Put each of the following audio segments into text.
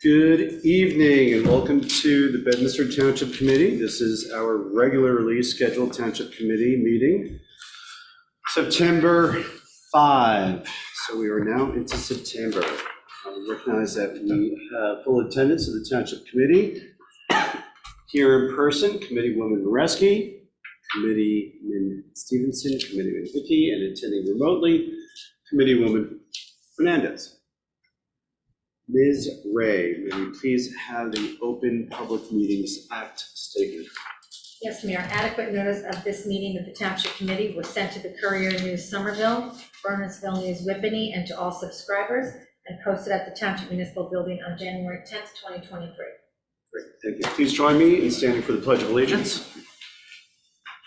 Good evening and welcome to the Bedminster Township Committee. This is our regularly scheduled Township Committee meeting, September 5. So we are now into September. I recognize that we have full attendance of the Township Committee. Here in person, Committeewoman Moreski, Committeeman Stevenson, Committeeman Hickey, and attending remotely, Committeewoman Fernandez. Ms. Ray, may we please have the Open Public Meetings Act statement? Yes, Mayor. Adequate notice of this meeting of the Township Committee was sent to the Courier News Somerville, Bernardsville News Whippany, and to all subscribers, and posted at the Township Municipal Building on January 10th, 2023. Great, thank you. Please join me in standing for the Pledge of Allegiance.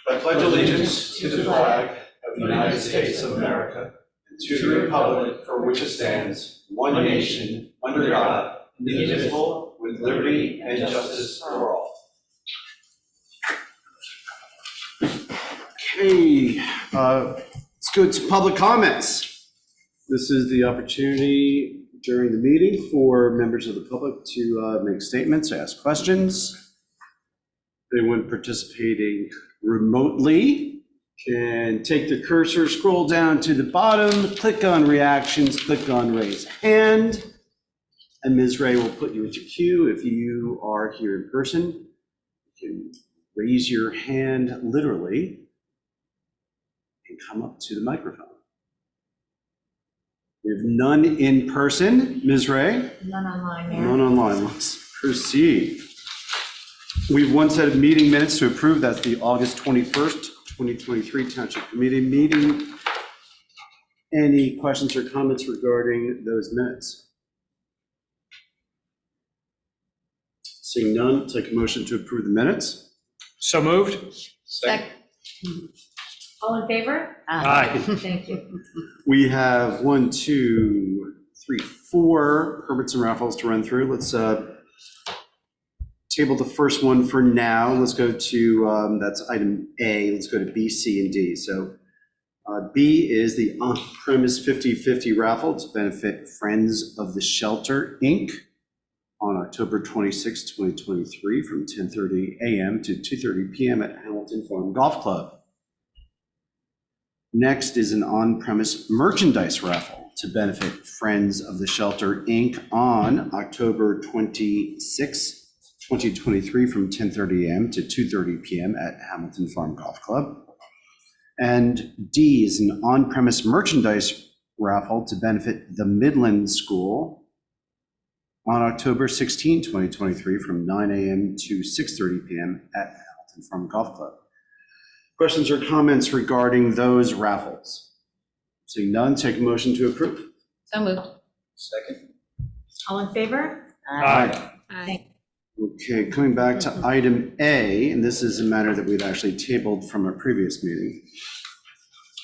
I pledge allegiance to the flag of the United States of America and to the republic for which it stands, one nation, under God, indivisible, with liberty and justice for all. Okay, let's go to public comments. This is the opportunity during the meeting for members of the public to make statements, ask questions. Anyone participating remotely can take the cursor, scroll down to the bottom, click on reactions, click on raise hand, and Ms. Ray will put you into queue. If you are here in person, you can raise your hand literally and come up to the microphone. We have none in person. Ms. Ray? None online, Mayor. None online. Let's proceed. We have one set of meeting minutes to approve. That's the August 21st, 2023 Township Committee meeting. Any questions or comments regarding those minutes? Seeing none, take a motion to approve the minutes. So moved. Second. All in favor? Aye. Thank you. We have 1, 2, 3, 4 permits and raffles to run through. Let's table the first one for now. Let's go to, that's item A. Let's go to B, C, and D. So B is the on-premise 50/50 raffle to benefit Friends of the Shelter, Inc. on October 26, 2023 from 10:30 a.m. to 2:30 p.m. at Hamilton Farm Golf Club. Next is an on-premise merchandise raffle to benefit Friends of the Shelter, Inc. on October 26, 2023 from 10:30 a.m. to 2:30 p.m. at Hamilton Farm Golf Club. And D is an on-premise merchandise raffle to benefit the Midland School on October 16, 2023 from 9 a.m. to 6:30 p.m. at Hamilton Farm Golf Club. Questions or comments regarding those raffles? Seeing none, take a motion to approve. So moved. Second. All in favor? Aye. Thank Okay, coming back to item A, and this is a matter that we'd actually tabled from a previous meeting,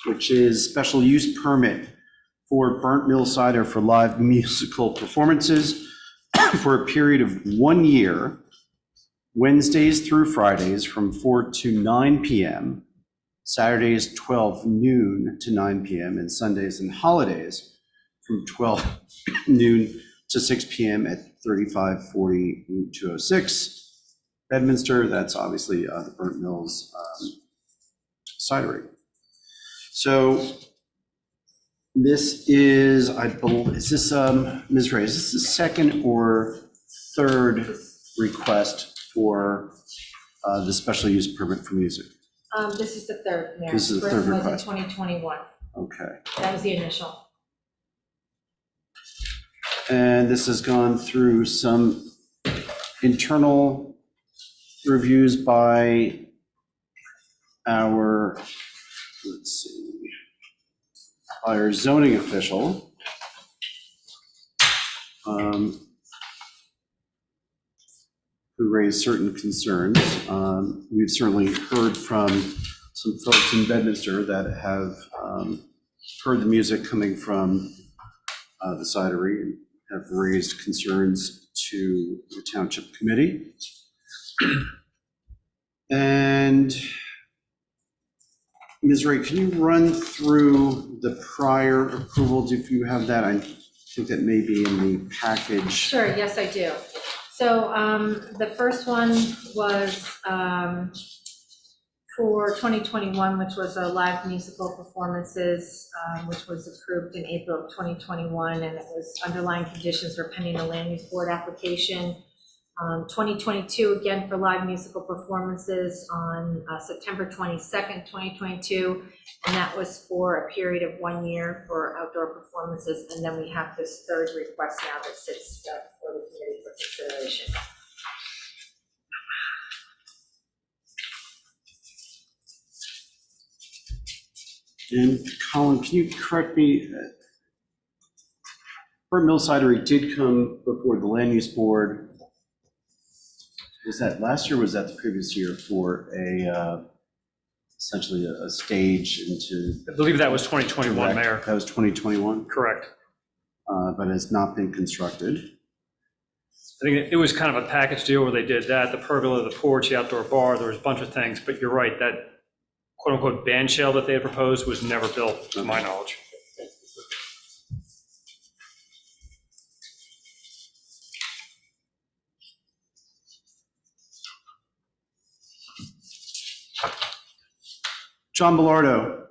which is special use permit for Burnt Mill Cider for live musical performances for a period of 1 year, Wednesdays through Fridays from 4 to 9 p.m., Saturdays 12 noon to 9 p.m., and Sundays and holidays from 12 noon to 6 p.m. at 3540 Route 206, Bedminster. That's obviously the Burnt Mills cidery. So this is, I believe, is this, Ms. Ray, is this the second or third request for the special use permit for music? This is the third, Mayor. This is the First third one was in request. 2021. Okay. That was the initial. And this has gone through some internal reviews by our, let's see, by our zoning official. Who raised certain concerns. We've certainly heard from some folks in Bedminster that have heard the music coming from the cidery and have raised concerns to the Township Committee. And Ms. Ray, can you run through the prior approvals if you have that? think that may be in the package. Sure, yes, I do. So the first one was for 2021, which was a live musical performances, which was approved in April of 2021, and it was underlying conditions were pending a land use board application. 2022, again, for live musical performances on September 22nd, 2022, and that was for a period of 1 year for outdoor performances. And then we have this third request now that sits for the committee for consideration. And Colin, can you correct me? Burnt Mill Cidery did come before the land use board. Was that last year or was that the previous year for essentially a stage into? I believe that was 2021, Mayor. That was 2021? Correct. But has not been constructed. I think it was kind of a package deal where they did that, the pergola, the porch, the outdoor bar, there was a bunch of things, but you're right, that quote-unquote band shell that they had proposed was never built, to my knowledge. John Bellardo,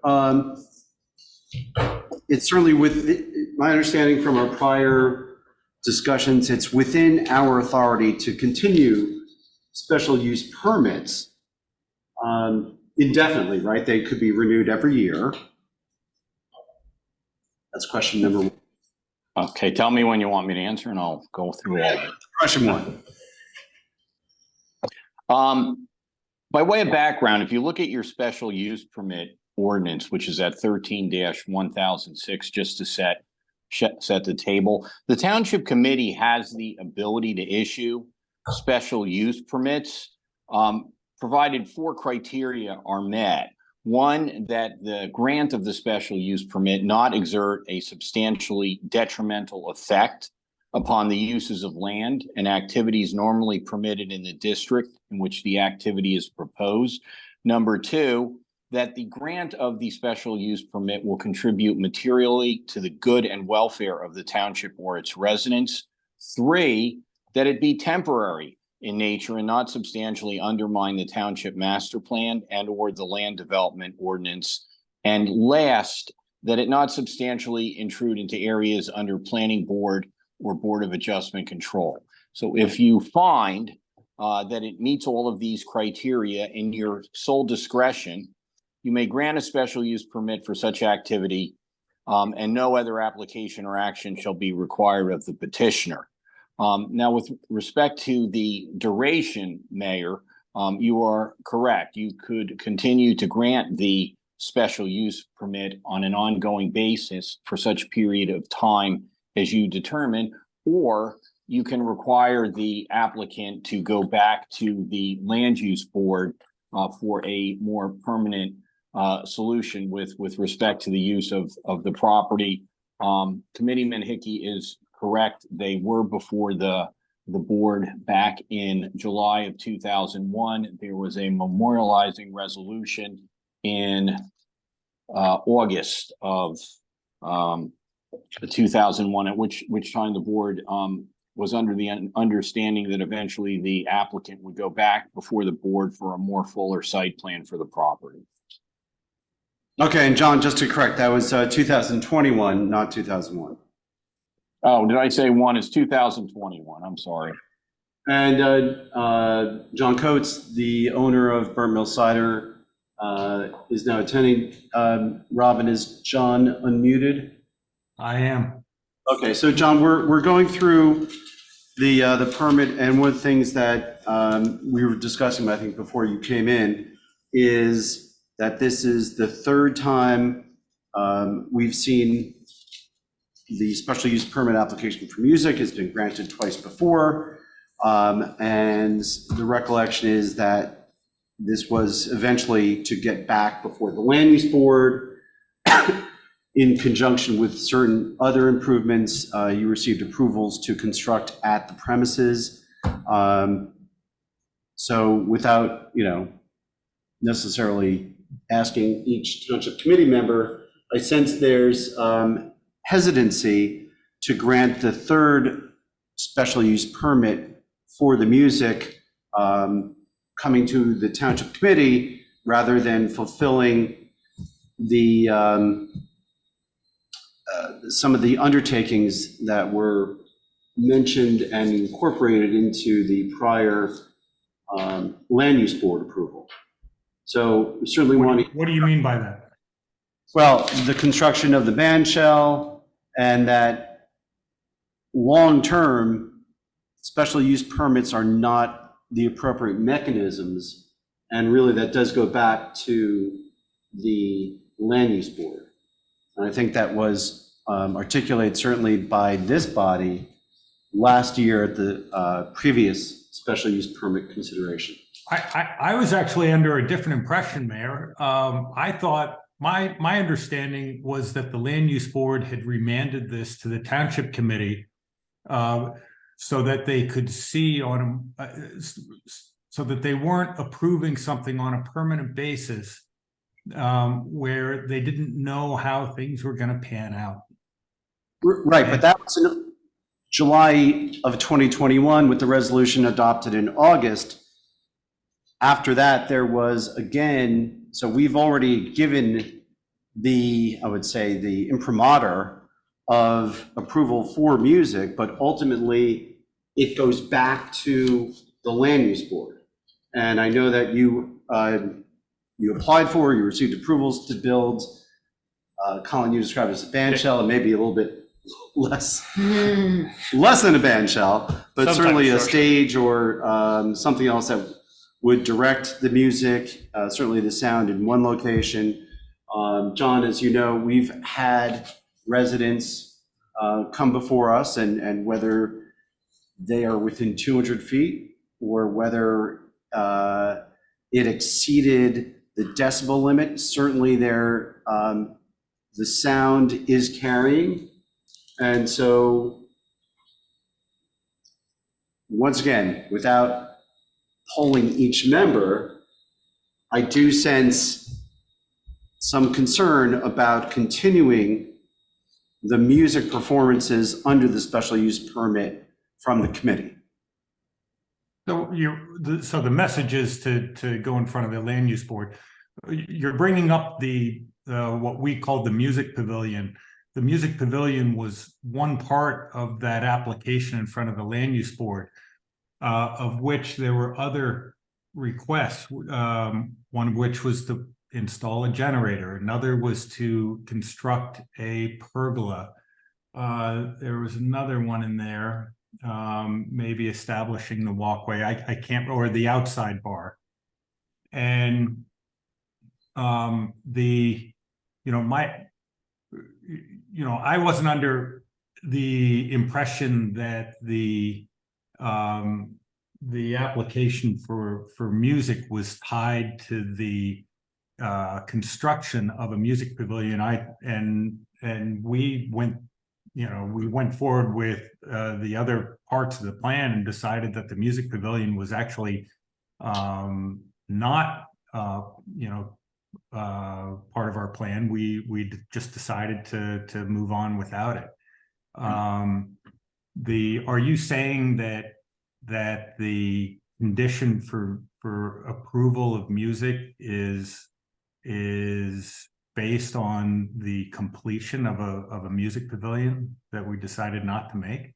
it's certainly my understanding from our prior discussions, it's within our authority to continue special use permits indefinitely, right? They could be renewed every year. That's question number one. Okay, tell me when you want me to answer and I'll go through all of it. Question one. By way of background, if you look at your special use permit ordinance, which is at 13-1006, just to set the table, the Township Committee has the ability to issue special use permits, provided 4 criteria are met. One, that the grant of the special use permit not exert a substantially detrimental effect upon the uses of land and activities normally permitted in the district in which the activity is proposed. Number 2, that the grant of the special use permit will contribute materially to the good and welfare of the township or its residents. 3, that it be temporary in nature and not substantially undermine the township master plan and or the land development ordinance. And last, that it not substantially intrude into areas under planning board or Board of Adjustment control. So if you find that it meets all of these criteria in your sole discretion, you may grant a special use permit for such activity, and no other application or action shall be required of the petitioner. Now, with respect to the duration, Mayor, you are correct. You could continue to grant the special use permit on an ongoing basis for such period of time as you determine, or you can require the applicant to go back to the land use board for a more permanent solution with respect to the use of the property. Committeeman Hickey is correct. They were before the board back in July of 2001. There was a memorializing resolution in August of 2001, at which time the board was under the understanding that eventually the applicant would go back before the board for a more fuller site plan for the property. Okay, and John, just to correct, that was 2021, not 2001. Oh, did I say one? It's 2021. I'm sorry. And John Coates, the owner of Burnt Mill Cider, is now attending. Robin, is John unmuted? I am. Okay, so John, we're going through the permit, and one of the things that we were discussing, I think, before you came in, is that this is the third time we've seen the special use permit application for music has been granted twice before. And the recollection is that this was eventually to get back before the land use board in conjunction with certain other improvements. You received approvals to construct at the premises. So without, necessarily asking each township committee member, I sense there's hesitancy to grant the third special use permit for the music coming to the Township Committee rather than fulfilling the some of the undertakings that were mentioned and incorporated into the prior land use board approval. So we certainly want to. What do you mean by that? Well, the construction of the band shell and that long-term special use permits are not the appropriate mechanisms. And really that does go back to the land use board. And I think that was articulated certainly by this body last year at the previous special use permit consideration. I was actually under a different impression, Mayor. I thought my understanding was that the land use board had remanded this to the Township Committee so that they could see on so that they weren't approving something on a permanent basis where they didn't know how things were going to pan out. Right, but that was in July of 2021 with the resolution adopted in August. After that, there was again, so we've already given the, I would say, the imprimatur of approval for music, but ultimately it goes back to the land use board. And I know that you applied for, you received approvals to build, Colin, you described it as a band shell, and maybe a little bit less than a band shell, but certainly a stage or something else that would direct the music, certainly the sound in one location. John, as you know, we've had residents come before us, and whether they are within 200 feet or whether it exceeded the decibel limit, certainly there, the sound is carrying. And so, once again, without polling each member, I do sense some concern about continuing the music performances under the special use permit from the committee. So so the message is to go in front of the land use board. You're bringing up the what we call the music pavilion. The music pavilion was one part of that application in front of the land use board, of which there were other requests, one of which was to install a generator. Another was to construct a pergola. There was another one in there, maybe establishing the walkway. I can't, or the outside bar. And I wasn't under the impression that the application for music was tied to the construction of a music pavilion. And we went forward with the other parts of the plan and decided that the music pavilion was actually not part of our plan. We just decided to move on without it. Are you saying that the condition for approval of music is based on the completion of a music pavilion that we decided not to make?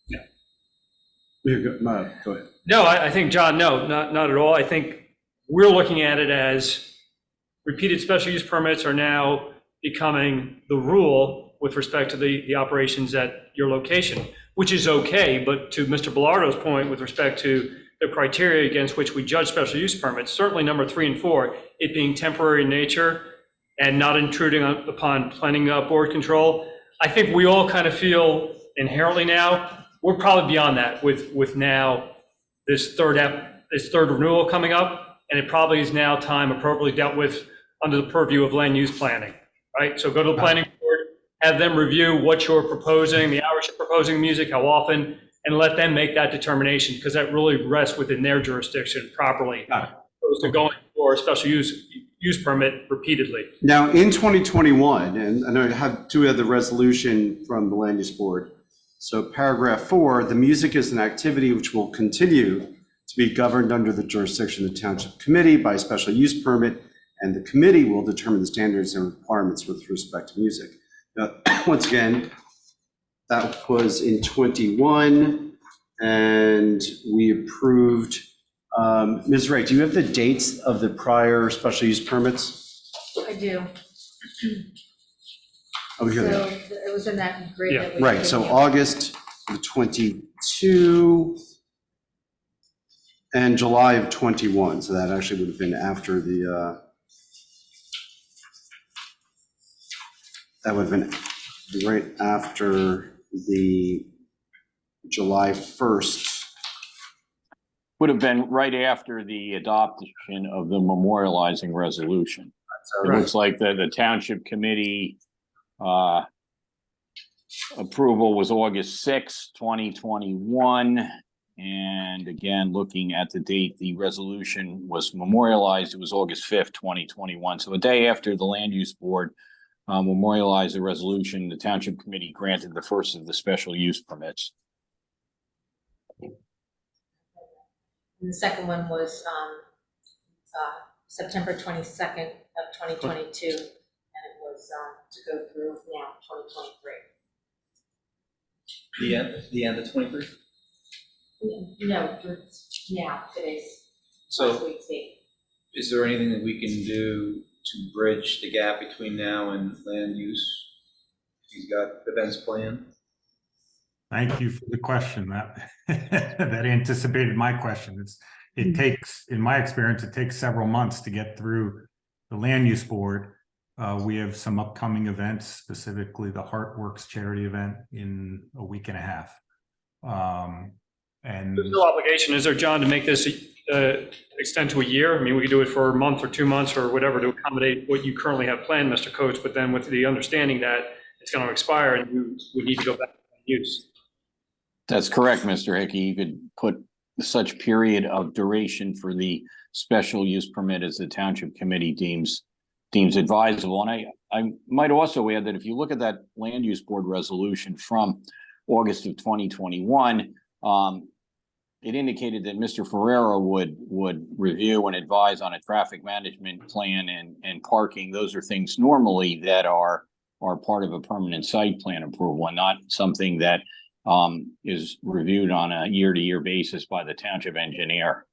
Yeah. Go ahead. No, I think, John, no, not at all. I think we're looking at it as repeated special use permits are now becoming the rule with respect to the operations at your location, which is okay. But to Mr. Bellardo's point, with respect to the criteria against which we judge special use permits, certainly number 3 and 4, it being temporary in nature and not intruding upon planning board control, I think we all kind of feel inherently now, we're probably beyond that with now this third renewal coming up. And it probably is now time appropriately dealt with under the purview of land use planning, right? So go to the planning board, have them review what you're proposing, the hours you're proposing music, how often, and let them make that determination, because that really rests within their jurisdiction properly. Opposed to going for special use use permit repeatedly. Now, in 2021, and I know you have the resolution from the Land Use Board. So paragraph 4, the music is an activity which will continue to be governed under the jurisdiction of the Township Committee by special use permit, and the committee will determine the standards and requirements with respect to music. Now, once again, that was in 21, and we approved. Ms. Wright, do you have the dates of the prior special use permits? I do. Oh, here they So are. it was in that grid that we. Right, so August of 22 and July of 21. So that actually would have been after the, that would have been right after the July 1st. Would have been right after the adoption of the memorializing resolution. It looks like the Township Committee approval was August 6th, 2021. And again, looking at the date the resolution was memorialized, it was August 5th, 2021. So a day after the Land Use Board memorialized the resolution, the Township Committee granted the first of the special use permits. And the second one was September 22nd of 2022, and it was to go through now 2023. The end of 23? No, it's now, today's, last So week's date. is there anything that we can do to bridge the gap between now and land use? He's got events planned. Thank you for the question. That that anticipated my question. It takes, in my experience, it takes several months to get through the Land Use Board. We have some upcoming events, specifically the Heartworks charity event in a week and a half. And There's no obligation, is there, John, to make this extend to a year? I mean, we could do it for a month or 2 months or whatever to accommodate what you currently have planned, Mr. Coates, but then with the understanding that it's going to expire and you would need to go back to use. That's correct, Mr. Hickey. You could put such period of duration for the special use permit as the Township Committee deems advisable. And I might also add that if you look at that Land Use Board resolution from August of 2021, it indicated that Mr. Ferrero would review and advise on a traffic management plan and parking. Those are things normally that are part of a permanent site plan approval and not something that is reviewed on a year-to-year basis by the township engineer.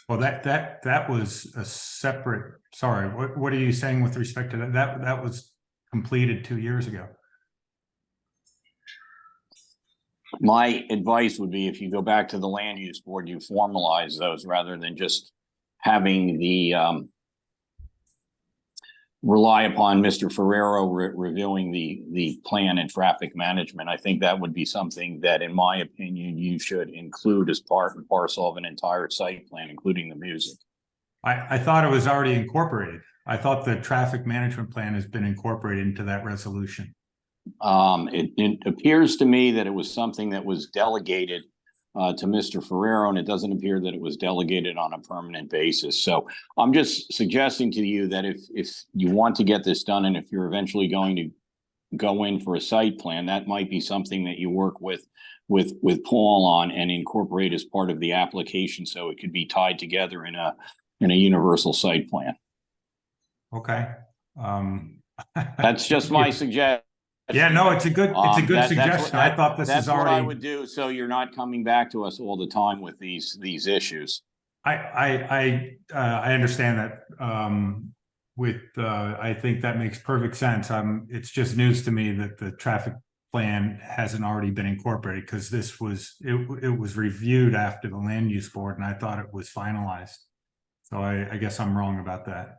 well, that was a separate. Sorry, what are you saying with respect to that? That was completed 2 years ago. My advice would be if you go back to the Land Use Board, you formalize those rather than just having the rely upon Mr. Ferrero reviewing the plan and traffic management. I think that would be something that, in my opinion, you should include as part and parcel of an entire site plan, including the music. I thought it was already incorporated. I thought the traffic management plan has been incorporated into that resolution. It appears to me that it was something that was delegated to Mr. Ferrero, and it doesn't appear that it was delegated on a permanent basis. So I'm just suggesting to you that if you want to get this done, and if you're eventually going to go in for a site plan, that might be something that you work with Paul on and incorporate as part of the application, so it could be tied together in a universal site plan. Okay. That's just my suggestion. Yeah, no, it's a good suggestion. I thought this is That's what I already. would do, so you're not coming back to us all the time with these issues. I understand that. I think that makes perfect sense. It's just news to me that the traffic plan hasn't already been incorporated, because it was reviewed after the Land Use Board, and I thought it was finalized. So I guess I'm wrong about that.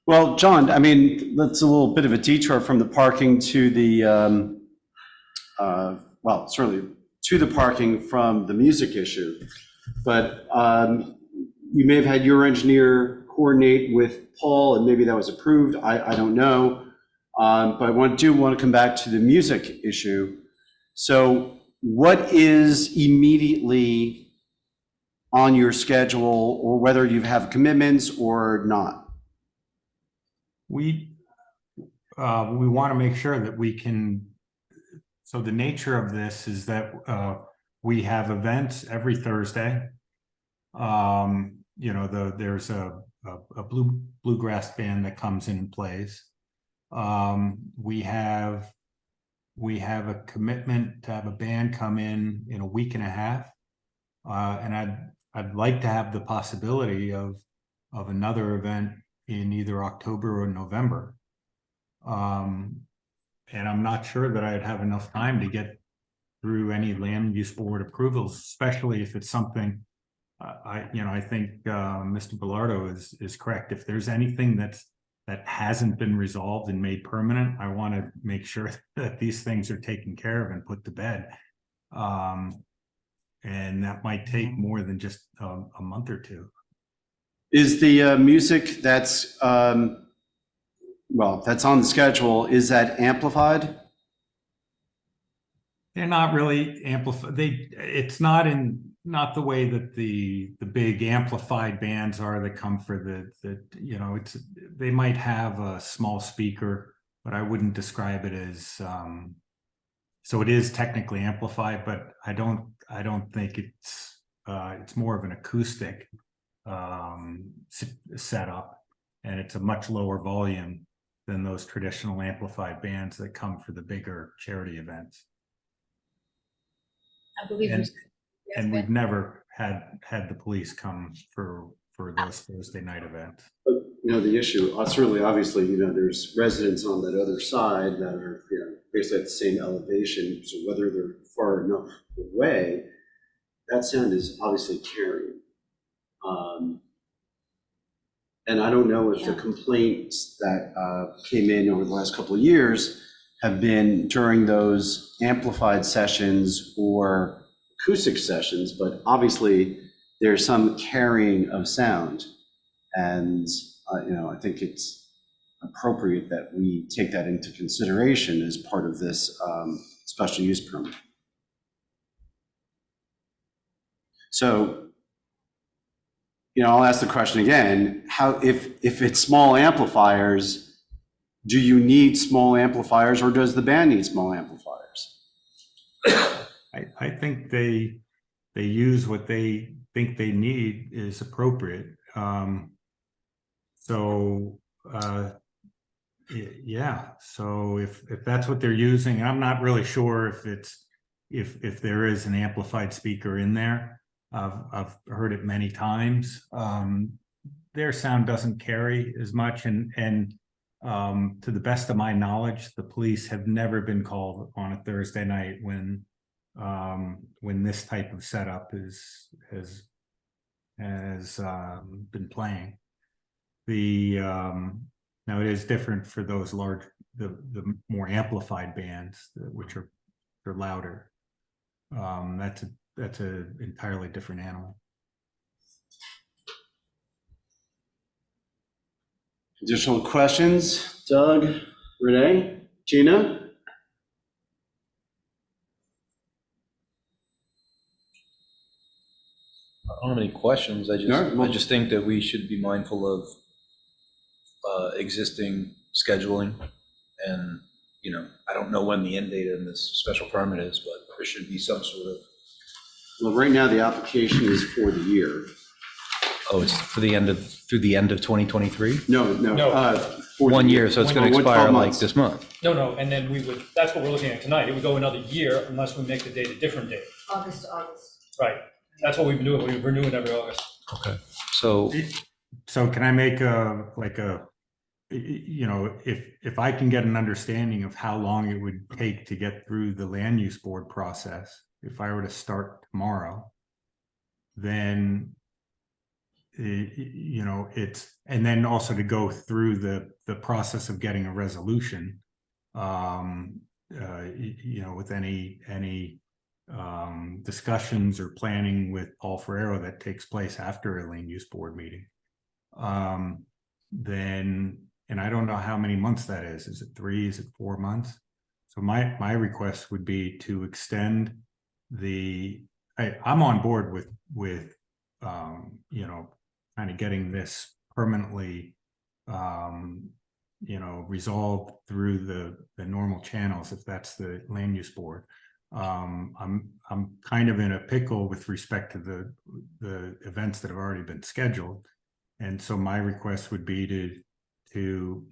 Well, John, I mean, that's a little bit of a detour from the parking to the, well, certainly to the parking from the music issue. But you may have had your engineer coordinate with Paul, and maybe that was approved. I don't know. But I do want to come back to the music issue. So what is immediately on your schedule, or whether you have commitments or not? We want to make sure that we can, so the nature of this is that we have events every Thursday. There's a bluegrass band that comes in and plays. We have a commitment to have a band come in a week and a half. And I'd like to have the possibility of another event in either October or November. And I'm not sure that I'd have enough time to get through any land use board approvals, especially if it's something I think Mr. Bellardo is correct. If there's anything that hasn't been resolved and made permanent, I want to make sure that these things are taken care of and put to bed. And that might take more than just a month or two. Is the music that's that's on the schedule, is that amplified? They're not really amplified. It's not the way that the big amplified bands are that come for they might have a small speaker, but I wouldn't describe it as so it is technically amplified, but I don't think it's more of an acoustic setup, and it's a much lower volume than those traditional amplified bands that come for the bigger charity events. I believe And we've never had the police come for those Thursday night events. But, the issue, certainly, obviously, there's residents on that other side that are, basically at the same elevation. So whether they're far enough away, that sound is obviously carrying. And I don't know if the complaints that came in over the last couple of years have been during those amplified sessions or acoustic sessions, but obviously there's some carrying of sound. And, I think it's appropriate that we take that into consideration as part of this special use permit. So, I'll ask the question again, if it's small amplifiers, do you need small amplifiers, or does the band need small amplifiers? I think they use what they think they need is appropriate. So if that's what they're using, I'm not really sure if there is an amplified speaker in there. I've heard it many times. Their sound doesn't carry as much, and to the best of my knowledge, the police have never been called on a Thursday night when this type of setup has been playing. Now it is different for those the more amplified bands, which are louder. That's a entirely different animal. Additional questions? Doug, Renee, Gina? I don't have any questions. I just think that we should be mindful of existing scheduling, and I don't know when the end date in this special permit is, but there should be some sort of. Well, right now the application is for the year. Oh, it's through the end of 2023? No. For 1 year, so it's going to expire like this month. No, and then that's what we're looking at tonight. It would go another year unless we make the date a different date. August to August. Right. That's what we've been doing. We renew it every August. Okay. So can I make if I can get an understanding of how long it would take to get through the land use board process, if I were to start tomorrow, then it's, and then also to go through the process of getting a resolution, with any discussions or planning with Paul Ferrero that takes place after a land use board meeting. Then, and I don't know how many months that is. Is it 3? Is it 4 months? So my request would be to extend I'm on board with you know, kind of getting this permanently, you know, resolved through the normal channels, if that's the land use board. I'm kind of in a pickle with respect to the events that have already been scheduled. And so my request would be to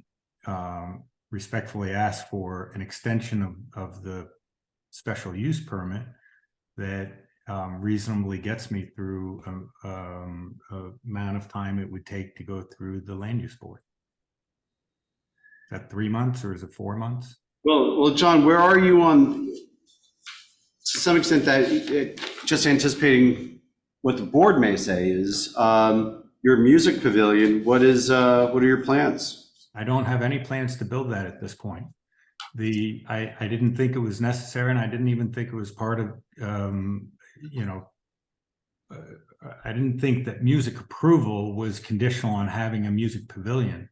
respectfully ask for an extension of the special use permit that reasonably gets me through amount of time it would take to go through the land use board. Is that 3 months or is it 4 months? Well, John, where are you on, to some extent, that just anticipating what the board may say is, your music pavilion, what are your plans? I don't have any plans to build that at this point. I didn't think it was necessary, and I didn't even think it was part of, you know, I didn't think that music approval was conditional on having a music pavilion.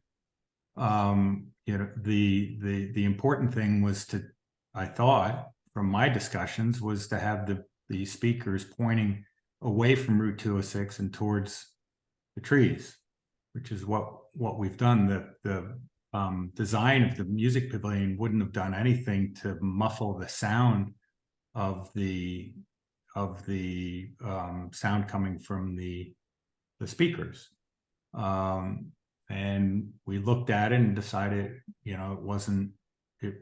You know, the important thing was to, I thought, from my discussions, was to have the speakers pointing away from Route 206 and towards the trees, which is what we've done. The design of the music pavilion wouldn't have done anything to muffle the sound of the sound coming from the speakers. And we looked at it and decided, you know, it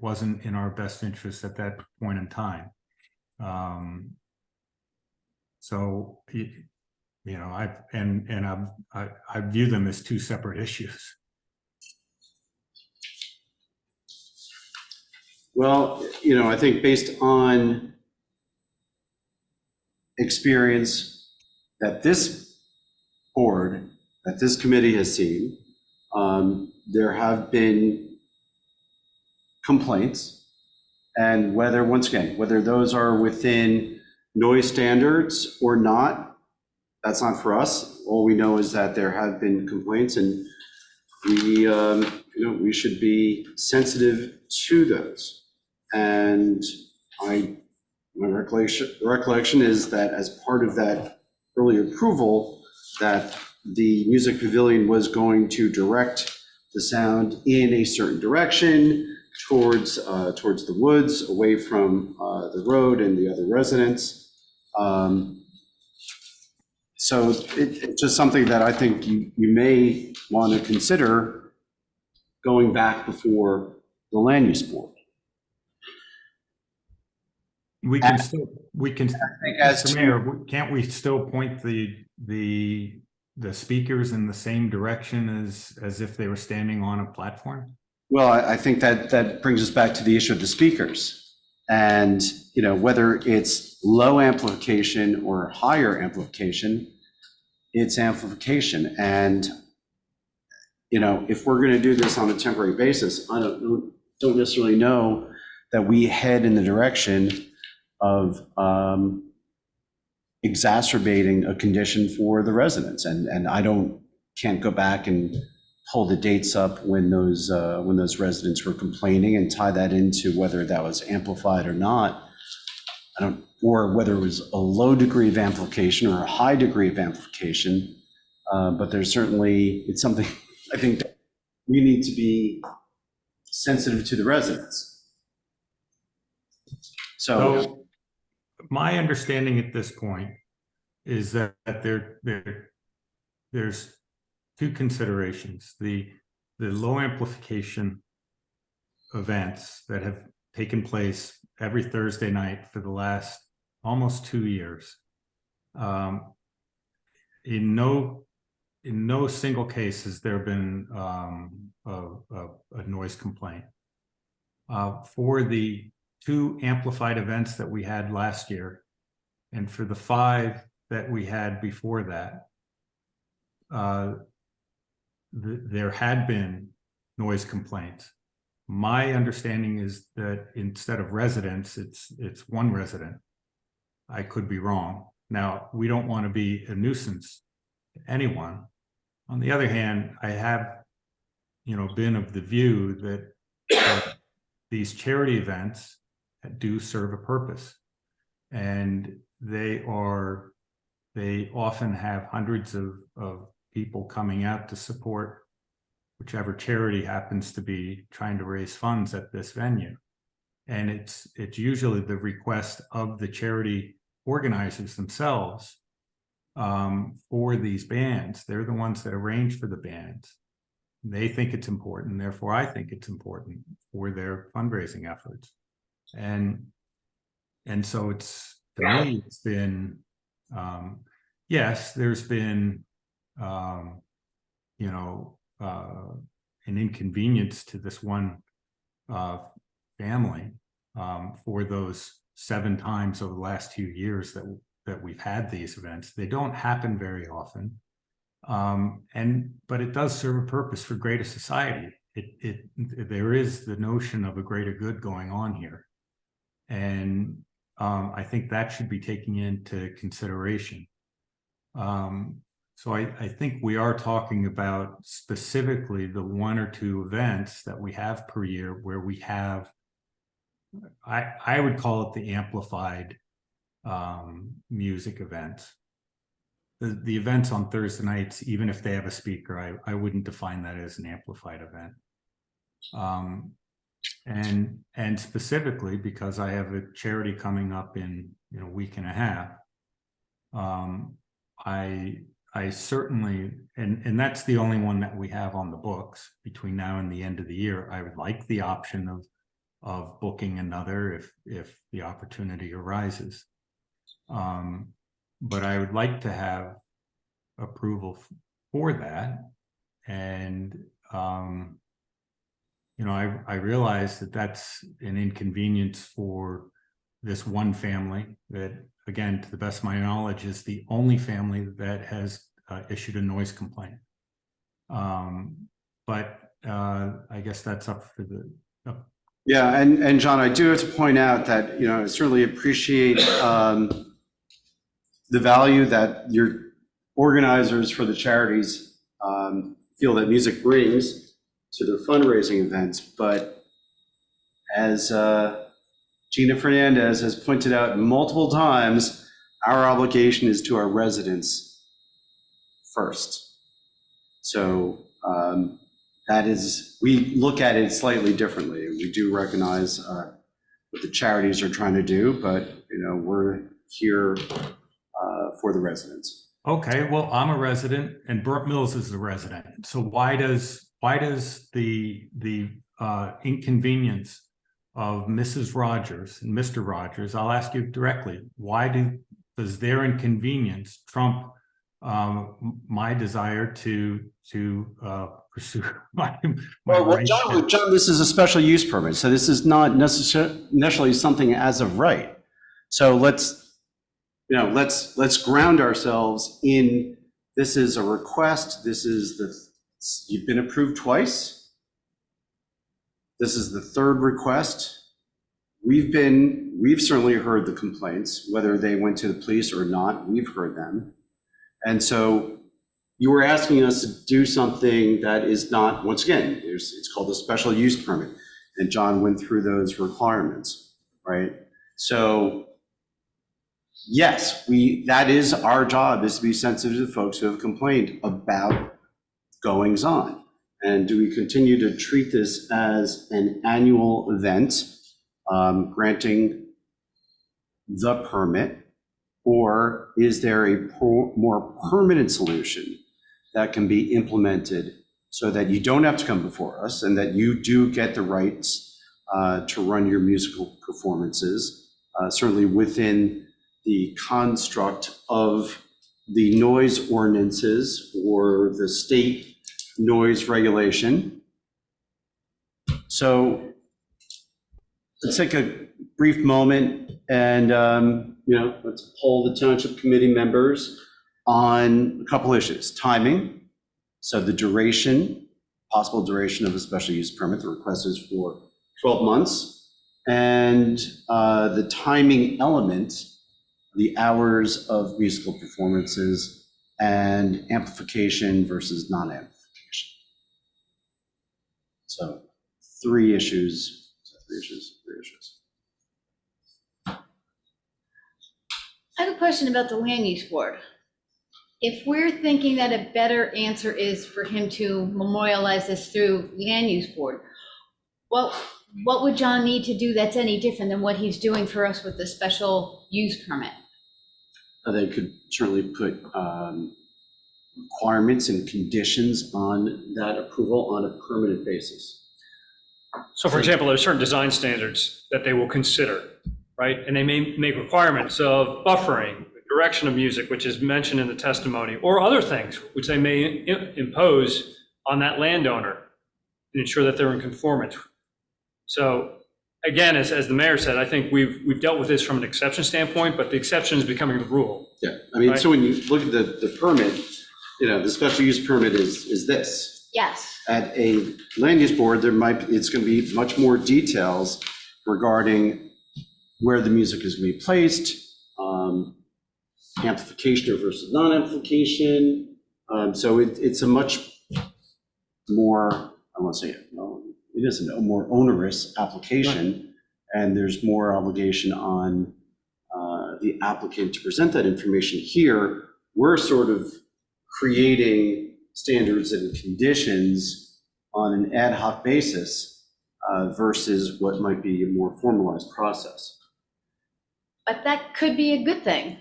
wasn't in our best interest at that point in time. So, you know, I view them as two separate issues. Well, you know, I think based on experience that this board, that this committee has seen, there have been complaints, and once again, whether those are within noise standards or not, that's not for us. All we know is that there have been complaints, and we, you know, we should be sensitive to those. And my recollection is that as part of that early approval, that the music pavilion was going to direct the sound in a certain direction towards the woods, away from the road and the other residents. So it's just something that I think you may want to consider going back before the land use board. We can, as Mr. Mayor, can't we still point the speakers in the same direction as if they were standing on a platform? Well, I think that brings us back to the issue of the speakers. And, you know, whether it's low amplification or higher amplification, it's amplification. And, you know, if we're going to do this on a temporary basis, I don't necessarily know that we head in the direction of exacerbating a condition for the residents. And I can't go back and pull the dates up when those residents were complaining and tie that into whether that was amplified or not. Or whether it was a low degree of amplification or a high degree of amplification. But there's certainly, it's something I think that we need to be sensitive to the residents. So my understanding at this point is that there's two considerations: the low amplification events that have taken place every Thursday night for the last almost 2 years. In no single case has there been a noise complaint. For the 2 amplified events that we had last year, and for the 5 that we had before that, there had been noise complaints. My understanding is that instead of residents, it's 1 resident. I could be wrong. Now, we don't want to be a nuisance to anyone. On the other hand, I have, you know, been of the view that these charity events do serve a purpose, and they are They often have hundreds of people coming out to support whichever charity happens to be trying to raise funds at this venue. And it's usually the request of the charity organizers themselves for these bands. They're the ones that arrange for the bands. They think it's important, therefore I think it's important for their fundraising efforts. And so it's, to me, it's been, yes, there's been, an inconvenience to this one family for those 7 times over the last few years that we've had these events. They don't happen very often, but it does serve a purpose for greater society. There is the notion of a greater good going on here, and I think that should be taken into consideration. So I think we are talking about specifically the 1 or 2 events that we have per year where we have, I would call it the amplified music events. The events on Thursday nights, even if they have a speaker, I wouldn't define that as an amplified event. And specifically because I have a charity coming up in a week and a half, I certainly, and that's the only one that we have on the books between now and the end of the year. I would like the option of booking another if the opportunity arises. But I would like to have approval for that. And, I realize that that's an inconvenience for this one family that, again, to the best of my knowledge, is the only family that has issued a noise complaint. But I guess that's up for the. Yeah, and John, I do have to point out that, I certainly appreciate the value that your organizers for the charities feel that music brings to their fundraising events. But as Gina Fernandez has pointed out multiple times, our obligation is to our residents first. So we look at it slightly differently. We do recognize what the charities are trying to do, but we're here for the residents. Okay, well, I'm a resident and Burnt Mills is a resident. So why does the inconvenience of Mrs. Rogers and Mr. Rogers, I'll ask you directly, does their inconvenience trump my desire to pursue my Well, right? John, this is a special use permit, so this is not necessarily something as of right. So let's ground ourselves in, this is a request, you've been approved twice. This is the 3rd request. We've certainly heard the complaints, whether they went to the police or not, we've heard them. And so you were asking us to do something that is not, once again, it's called a special use permit. And John went through those requirements, right? So yes, that is our job, is to be sensitive to folks who have complained about goings on. And do we continue to treat this as an annual event, granting the permit, or is there a more permanent solution that can be implemented so that you don't have to come before us and that you do get the rights to run your musical performances, certainly within the construct of the noise ordinances or the state noise regulation. So let's take a brief moment and let's poll the Township Committee members on a couple issues. Timing, so the duration, possible duration of a special use permit. The request is for 12 months. And the timing element, the hours of musical performances, and amplification versus non-amplification. So 3 issues. I have a question about the land use board. If we're thinking that a better answer is for him to memorialize this through land use board, well, what would John need to do that's any different than what he's doing for us with the special use permit? They could certainly put requirements and conditions on that approval on a permanent basis. So for example, there are certain design standards that they will consider, right? And they may make requirements of buffering, direction of music, which is mentioned in the testimony, or other things which they may impose on that landowner and ensure that they're in conformance. So again, as the mayor said, I think we've dealt with this from an exception standpoint, but the exception is becoming the rule. Yeah, I mean, Right. so when you look at the permit, the special use permit is this. Yes. At a land use board, it's going to be much more details regarding where the music is going to be placed, amplification versus non-amplification. So it's a much more, I won't say it, no, it isn't a more onerous application, and there's more obligation on the applicant to present that information. Here, we're sort of creating standards and conditions on an ad hoc basis versus what might be a more formalized process. But that could be a good thing.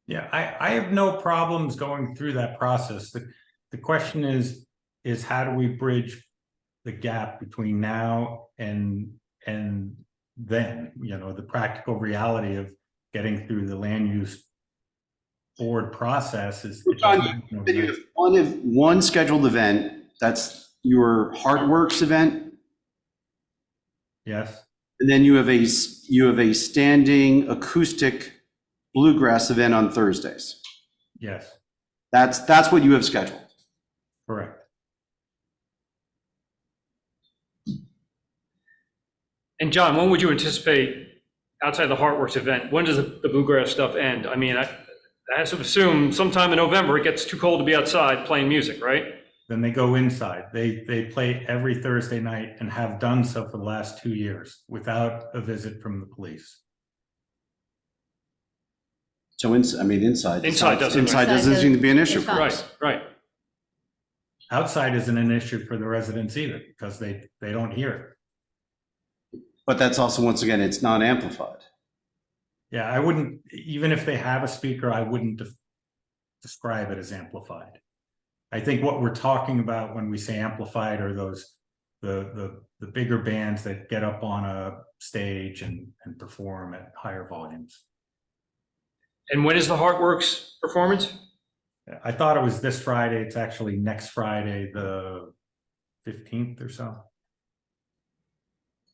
Yeah, I have no problems going through that process. The question is how do we bridge the gap between now and then, the practical reality of getting through the land use board process is. John, you have one scheduled event, that's your Heartworks event, Yes, and then you have a standing acoustic bluegrass event on Thursdays. yes, That's what you have scheduled. correct. And John, when would you anticipate, outside the Heartworks event, when does the bluegrass stuff end? I mean, I have to assume sometime in November, it gets too cold to be outside playing music, right? Then they go inside. They play every Thursday night and have done so for the last 2 years without a visit from the police. So, inside. Inside doesn't- Inside doesn't seem to be an issue It's for fine. us. Right. Outside isn't an issue for the residents either because they don't hear it. But that's also, once again, it's non-amplified. Yeah, I wouldn't, even if they have a speaker, I wouldn't describe it as amplified. I think what we're talking about when we say amplified are those, the bigger bands that get up on a stage and perform at higher volumes. And when is the Heartworks performance? I thought it was this Friday. It's actually next Friday, the 15th or so.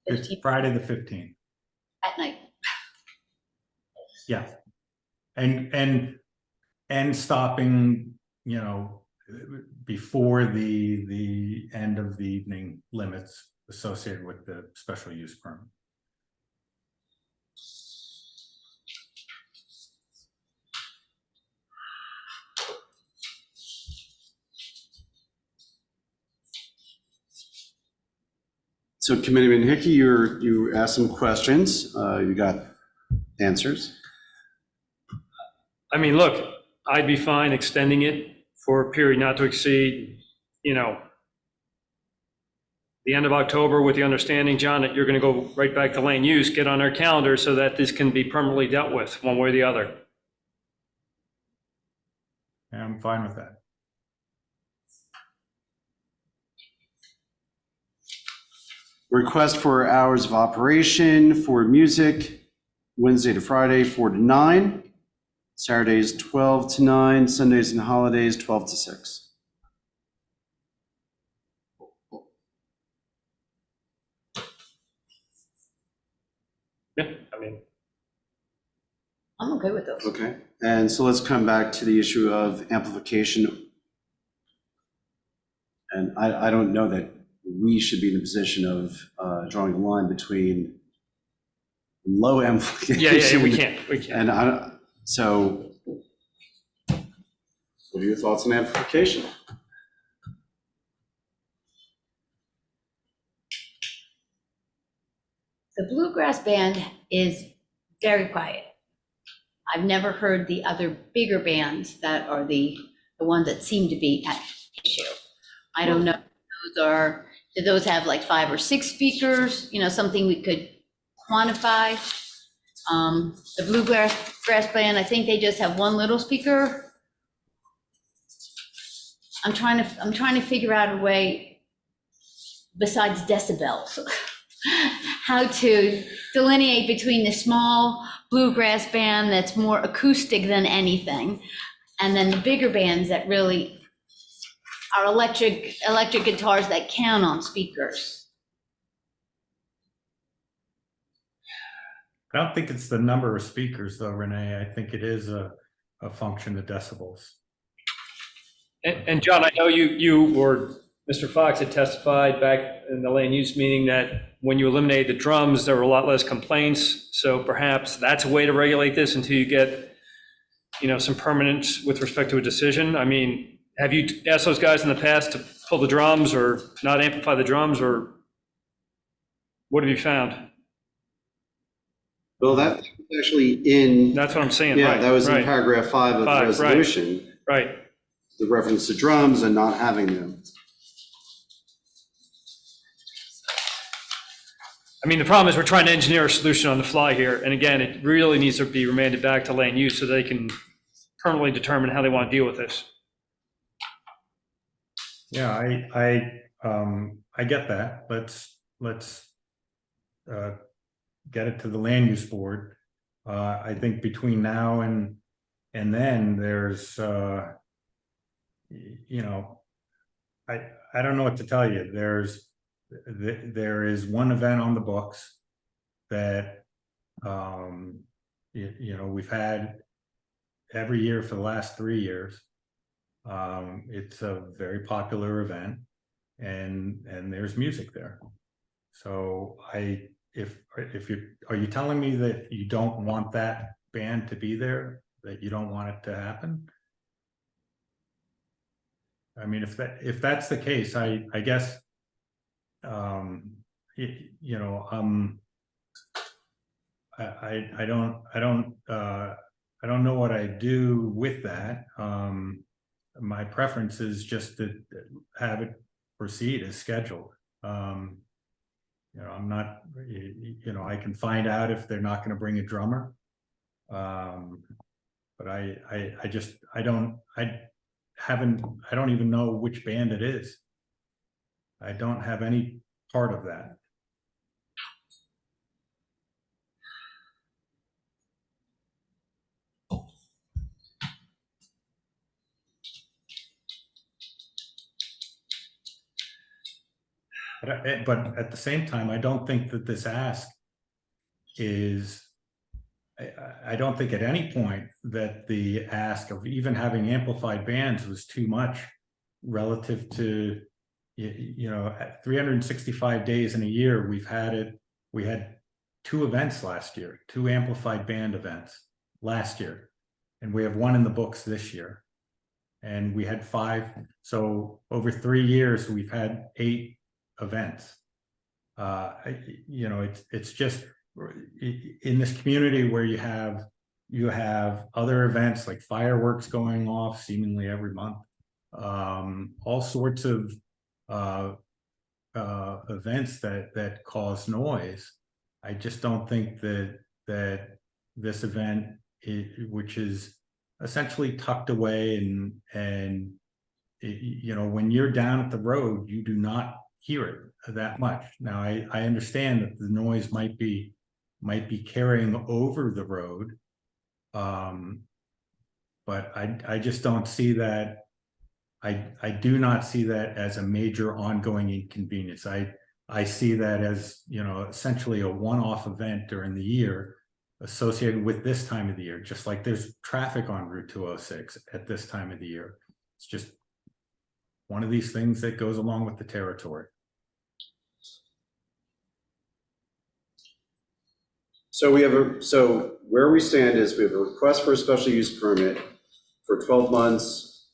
It's 15th. Friday, the 15th. At night. Yeah. And stopping, before the end of the evening limits associated with the special use permit. So Committeeman Hickey, you asked some questions. You got answers. I mean, look, I'd be fine extending it for a period not to exceed, the end of October, with the understanding, John, that you're going to go right back to land use, get on our calendar so that this can be permanently dealt with one way or the other. Yeah, I'm fine with that. Request for hours of operation for music, Wednesday to Friday, 4 to 9. Saturdays, 12 to 9. Sundays and holidays, 12 to 6. Yeah, I mean, I'm okay with those. Okay, and so let's come back to the issue of amplification. And I don't know that we should be in a position of drawing a line between low amplification. we can't. And so what are your thoughts on amplification? The bluegrass band is very quiet. I've never heard the other bigger bands that are the ones that seem to be at issue. I don't know, if do those have like 5 or 6 speakers, something we could quantify? The bluegrass band, I think they just have one little speaker. I'm trying to figure out a way, besides decibels, how to delineate between the small bluegrass band that's more acoustic than anything, and then the bigger bands that really are electric guitars that count on speakers. I don't think it's the number of speakers though, Renee. I think it is a function of decibels. And John, I know you or Mr. Fox had testified back in the land use meeting that when you eliminated the drums, there were a lot less complaints. So perhaps that's a way to regulate this until you get, some permanence with respect to a decision. I mean, have you asked those guys in the past to pull the drums or not amplify the drums, or what have you found? Well, that's actually in, That's what I'm saying, yeah, right? that was in right, paragraph 5 of the 5, right. resolution, Right. the reference to drums and not having them. I mean, the problem is we're trying to engineer a solution on the fly here. And again, it really needs to be remanded back to land use so they can permanently determine how they want to deal with this. Yeah, I get that. Let's get it to the land use board. I think between now and then there's, I don't know what to tell you. There is one event on the books that, we've had every year for the last 3 years. It's a very popular event, and there's music there. So are you telling me that you don't want that band to be there, that you don't want it to happen? I mean, if that's the case, I guess, I don't know what I do with that. My preference is just to have it proceed as scheduled. I'm not, I can find out if they're not going to bring a drummer. But I don't even know which band it is. I don't have any part of that. But at the same time, I don't think that this ask is, I don't think at any point that the ask of even having amplified bands was too much relative to, at 365 days in a year, we had 2 events last year, 2 amplified band events last year. And we have 1 in the books this year. And we had 5. So over 3 years, we've had 8 events. It's just in this community where you have other events like fireworks going off seemingly every month, all sorts of events that cause noise. I just don't think that this event, which is essentially tucked away and when you're down at the road, you do not hear it that much. Now, I understand that the noise might be carrying over the road, but I just don't see that. I do not see that as a major ongoing inconvenience. I see that as essentially a one-off event during the year associated with this time of the year, just like there's traffic on Route 206 at this time of the year. It's just one of these things that goes along with the territory. So where we stand is we have a request for a special use permit for 12 months.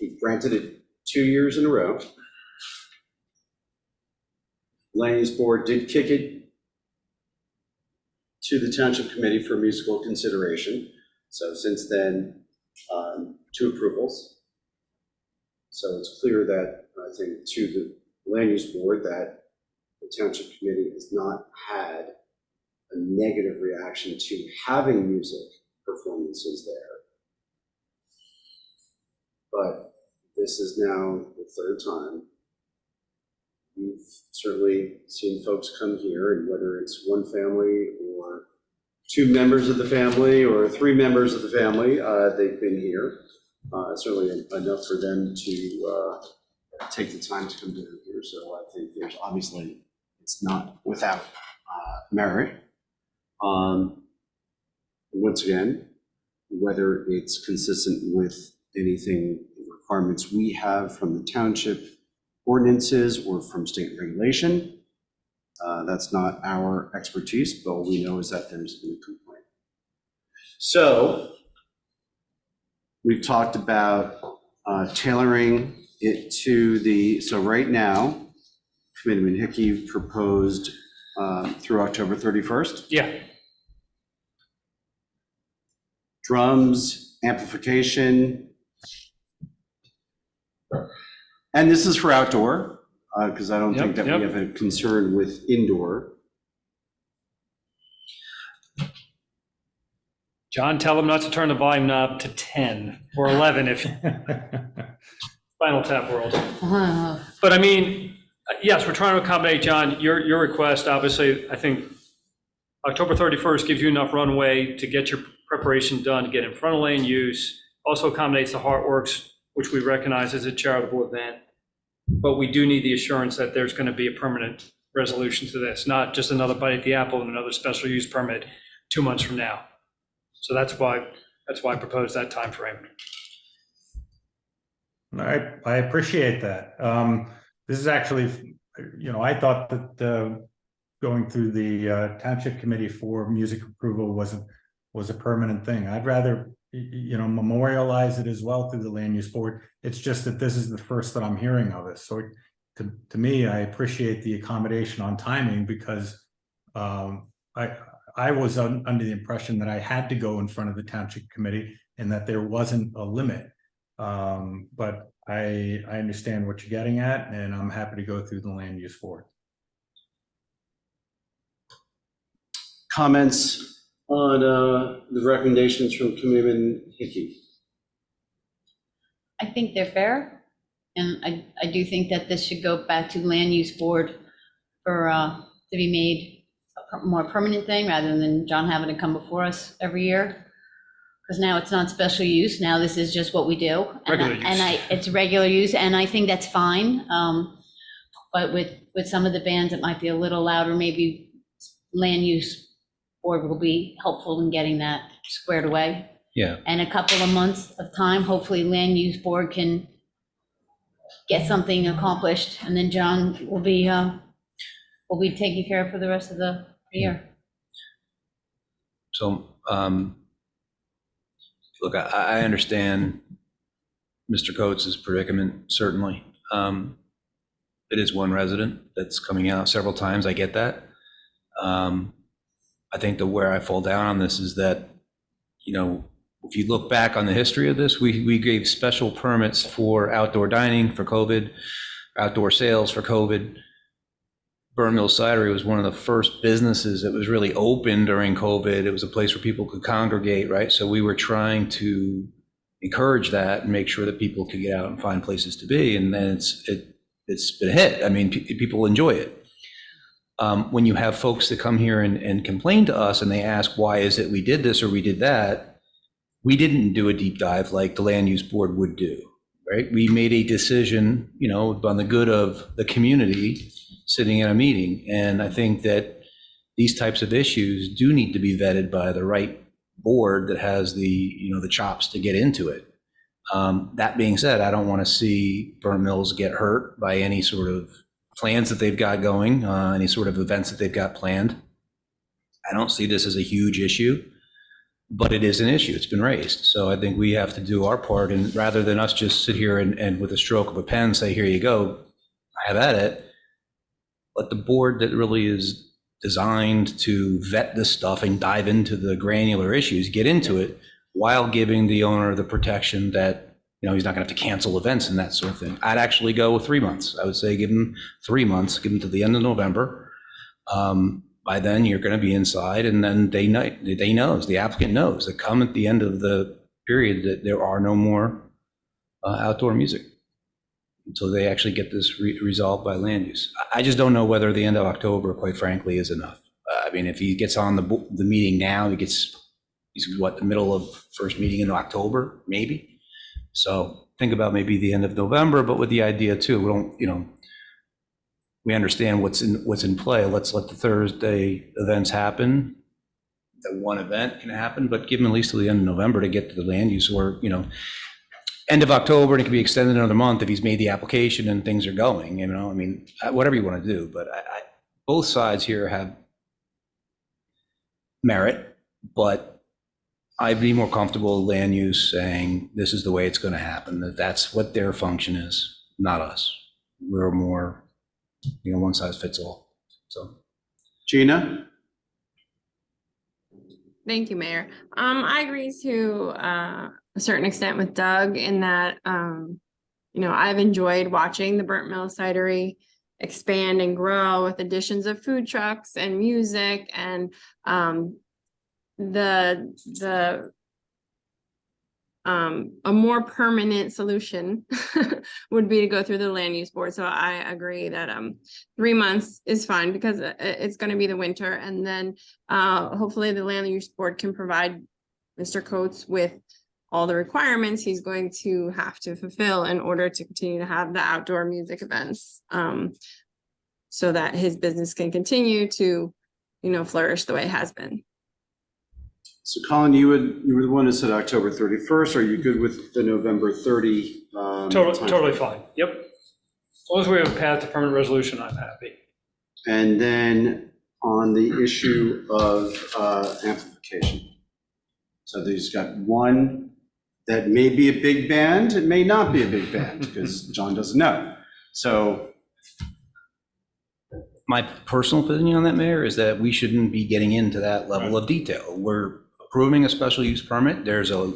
We've granted it 2 years in a row. Land use board did kick it to the Township Committee for musical consideration. So since then, 2 approvals. So it's clear that, I think, to the Land Use Board that the Township Committee has not had a negative reaction to having music performances there. But this is now the 3rd time. We've certainly seen folks come here, and whether it's one family or 2 members of the family or 3 members of the family, they've been here. Certainly enough for them to take the time to come down here. So I think there's obviously, it's not without merit. Once again, whether it's consistent with anything, requirements we have from the township ordinances or from state regulation, that's not our expertise, but all we know is that there's been a complaint. So we've talked about tailoring it to the, so right now, Committeeman Hickey proposed through October 31st. Yeah, Drums, amplification. And this is for outdoor, because I don't think Yep, that we yep. have a concern with indoor. John, tell them not to turn the volume knob to 10 or 11 if Spinal Tap world. But I mean, yes, we're trying to accommodate, John, your request. Obviously, I think October 31st gives you enough runway to get your preparation done, to get in front of land use. Also accommodates the Heartworks, which we recognize as a charitable event. But we do need the assurance that there's going to be a permanent resolution to this, not just another bite at the apple and another special use permit 2 months from now. So that's why I proposed that time frame. I appreciate that. This is actually, I thought that going through the Township Committee for music approval was a permanent thing. I'd rather, memorialize it as well through the Land Use Board. It's just that this is the first that I'm hearing of it. So to me, I appreciate the accommodation on timing, because I was under the impression that I had to go in front of the Township Committee and that there wasn't a limit. But I understand what you're getting at, and I'm happy to go through the Land Use Board. Comments on the recommendations from Committeeman Hickey? I think they're fair, and I do think that this should go back to Land Use Board for, to be made a more permanent thing, rather than John having to come before us every year. Because now it's not special use, now this is just what we do. Regular use. It's regular use, and I think that's fine. But with some of the bands, it might be a little louder. Maybe Land Use Board will be helpful in getting that squared away. Yeah. And a couple of months of time, hopefully Land Use Board can get something accomplished, and then John will be taken care of for the rest of the year. So, look, I understand Mr. Coates' predicament, certainly. It is one resident that's coming out several times, I get that. I think where I fall down on this is that, if you look back on the history of this, we gave special permits for outdoor dining for COVID, outdoor sales for COVID. Burnt Mill Cidery was one of the first businesses that was really open during COVID. It was a place where people could congregate, right? So we were trying to encourage that and make sure that people could get out and find places to be. And then it's been a hit. I mean, people enjoy it. When you have folks that come here and complain to us and they ask, why is it we did this or we did that? We didn't do a deep dive like the Land Use Board would do, right? We made a decision, on the good of the community sitting in a meeting. And I think that these types of issues do need to be vetted by the right board that has the chops to get into it. That being said, I don't want to see Burnt Mills get hurt by any sort of plans that they've got going, any sort of events that they've got planned. I don't see this as a huge issue, but it is an issue. It's been raised. So I think we have to do our part. And rather than us just sit here and with a stroke of a pen say, here you go, have at it, let the board that really is designed to vet this stuff and dive into the granular issues, get into it, while giving the owner the protection that, you know, he's not going to have to cancel events and that sort of thing. I'd actually go with 3 months. I would say give him 3 months, give him to the end of November. By then, you're going to be inside, and then the applicant knows that come at the end of the period that there are no more outdoor music until they actually get this resolved by land use. I just don't know whether the end of October, quite frankly, is enough. I mean, if he gets on the meeting now, he's what, the middle of first meeting in October, maybe. So think about maybe the end of November, but with the idea too, we don't, you know, we understand what's in play. Let's let the Thursday events happen. The one event can happen, but give him at least till the end of November to get to the land use, or, you know, end of October, and it can be extended another month if he's made the application and things are going, you know, I mean, whatever you want to do, but both sides here have merit, but I'd be more comfortable with land use saying this is the way it's going to happen, that's what their function is, not us. We're more, you know, one size fits all. So, Gina? Thank you, Mayor. I agree to a certain extent with Doug in that, you know, I've enjoyed watching the Burnt Mill Cidery expand and grow with additions of food trucks and music, and a more permanent solution would be to go through the land use board. So I agree that 3 months is fine, because it's going to be the winter, and then hopefully the land use board can provide Mr. Coates with all the requirements he's going to have to fulfill in order to continue to have the outdoor music events, so that his business can continue to, you know, flourish the way it has been. So Colin, you were the one who said October 31st. Are you good with the November 30? Totally fine. Yep. As long as we have a path to permanent resolution, I'm happy. And then on the issue of amplification. So there's got one that may be a big band, it may not be a big band, because John doesn't know. So my personal opinion on that, Mayor, is that we shouldn't be getting into that level of detail. We're approving a special use permit. There's a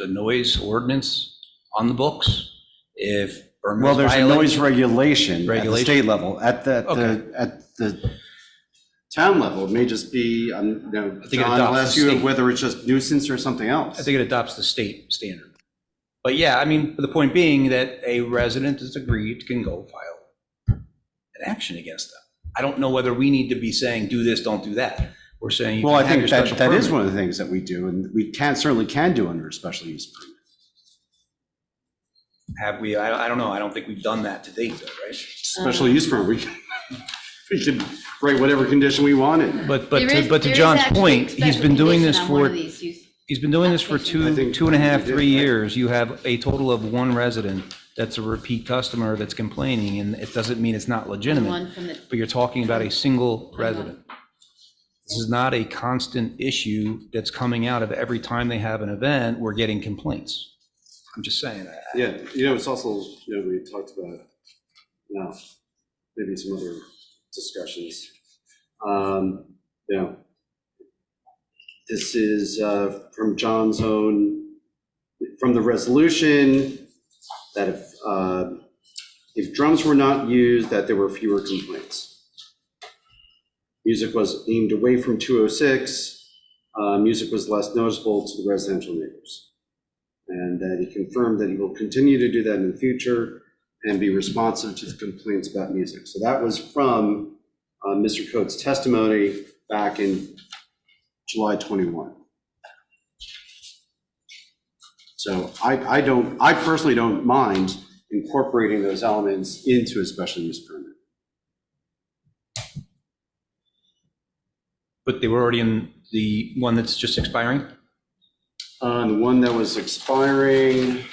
noise ordinance on the books. If well, there's a noise regulation at the state level. At Okay. at the town level, it may just be, you know, I think it John, adopts I'll ask the you state. whether it's just nuisance or something else. I think it adopts the state standard. But yeah, I mean, the point being that a resident has agreed can go file an action against them. I don't know whether we need to be saying, do this, don't do that. We're saying, you Well, I can have think your that special that is permit. one of the things that we do, and we certainly can do under a special use permit. Have we, I don't know, I don't think we've done that to date though, right? Special use permit, we can write whatever condition we wanted. But There is- to there is John's actually point, a he's special been doing condition this on one for, of these use- he's been doing this for I think two and a half, we did, 3 right? years. You have a total of one resident that's a repeat customer that's complaining, and it doesn't mean it's not legitimate, One from the, but you're talking about a single resident. This is not a constant issue that's coming out of every time they have an event, we're getting complaints. I'm just saying that. Yeah, you know, it's also, you know, we talked about, now, maybe some other discussions. You know, this is from John's own, from the resolution, that if drums were not used, that there were fewer complaints. Music was aimed away from 206. Music was less noticeable to the residential neighbors. And that he confirmed that he will continue to do that in the future and be responsive to the complaints about music. So that was from Mr. Coates' testimony back in July 21. So I personally don't mind incorporating those elements into a special use permit. But they were already in the one that's just expiring? The one that was expiring,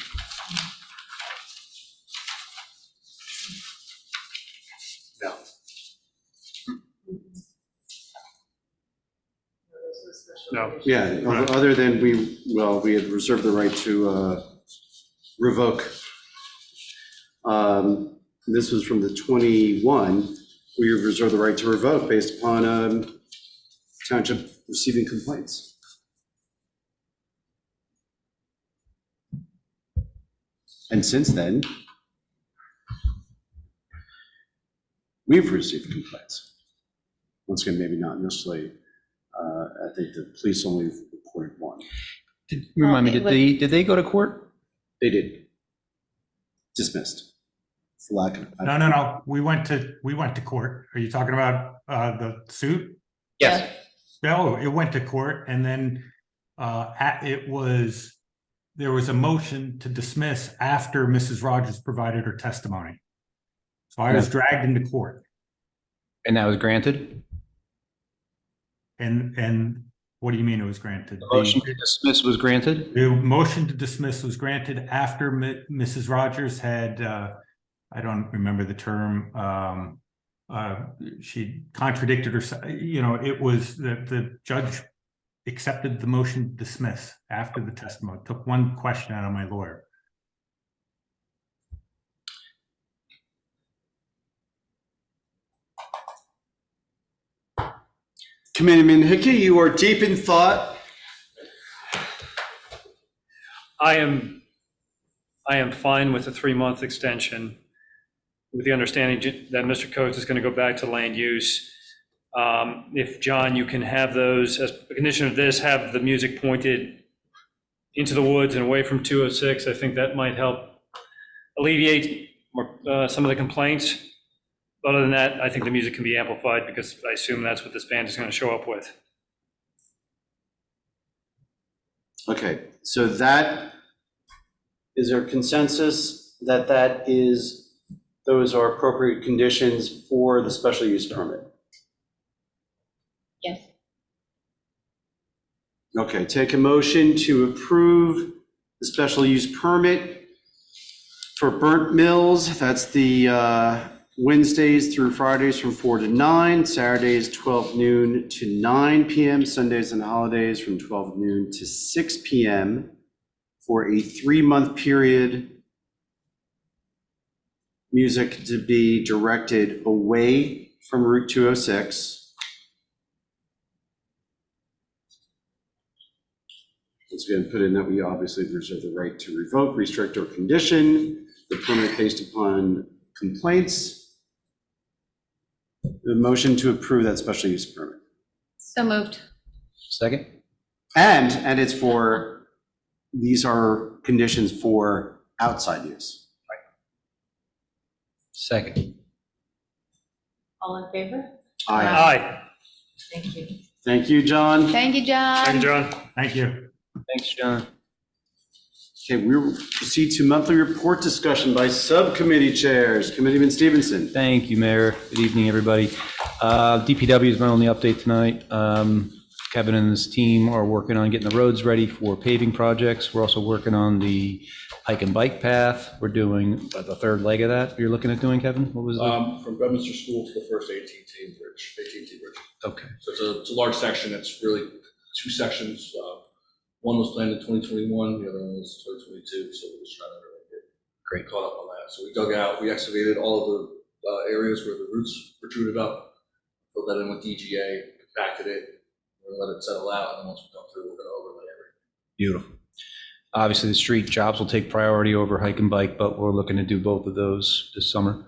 no. No. Yeah, other than we had reserved the right to revoke. This was from the 21, we reserve the right to revoke based upon township receiving complaints. And since then, we've received complaints. Once again, maybe not necessarily, I think the police only reported one. Remind me, did they go to court? They did. Dismissed. For lack of. No. We went to court. Are you talking about the suit? Yes. No, it went to court, and then there was a motion to dismiss after Mrs. Rogers provided her testimony. So I was dragged into court. And that was granted? And what do you mean it was granted? The motion to dismiss was granted? The motion to dismiss was granted after Mrs. Rogers had, I don't remember the term, she contradicted herself. It was the judge accepted the motion to dismiss after the testimony. Took one question out of my lawyer. Committeeman Hickey, you are deep in thought. I am fine with the 3-month extension, with the understanding that Mr. Coates is going to go back to land use. If, John, you can have those, as a condition of this, have the music pointed into the woods and away from 206, I think that might help alleviate some of the complaints. Other than that, I think the music can be amplified because I assume that's what this band is going to show up with. Okay, so that, is there consensus that those are appropriate conditions for the special use permit? Yes. Okay, take a motion to approve the special use permit for Burnt Mills. That's the Wednesdays through Fridays from 4 to 9, Saturdays 12 noon to 9 p.m., Sundays and holidays from 12 noon to 6 p.m. for a 3-month period. Music to be directed away from Route 206. Once again, put in that we obviously reserve the right to revoke, restrict, or condition the permit based upon complaints. The motion to approve that special use permit. So moved. Second? And it's for, these are conditions for outside use. Second. All in favor? Aye. Aye. Thank you. Thank you, John. Thank you, John. Thank you, John. Thank you. Thanks, John. Okay, we will proceed to monthly report discussion by subcommittee chairs. Committeeman Stevenson. Thank you, Mayor. Good evening, everybody. DPW is my only update tonight. Kevin and his team are working on getting the roads ready for paving projects. We're also working on the hike and bike path. We're doing the third leg of that you're looking at doing, Kevin? What was it? From Bedminster School to the first AT&T bridge. Okay. So it's a large section. It's really 2 sections. One was planned in 2021, the other one was 2022. So we're just trying to really get caught up on that. So we dug out, we excavated all of the areas where the roots protruded up, filled that in with DGA, compacted it, we're gonna let it settle out, and then once we come through, we're gonna overlay everything. Beautiful. Obviously, the street jobs will take priority over hike and bike, but we're looking to do both of those this summer.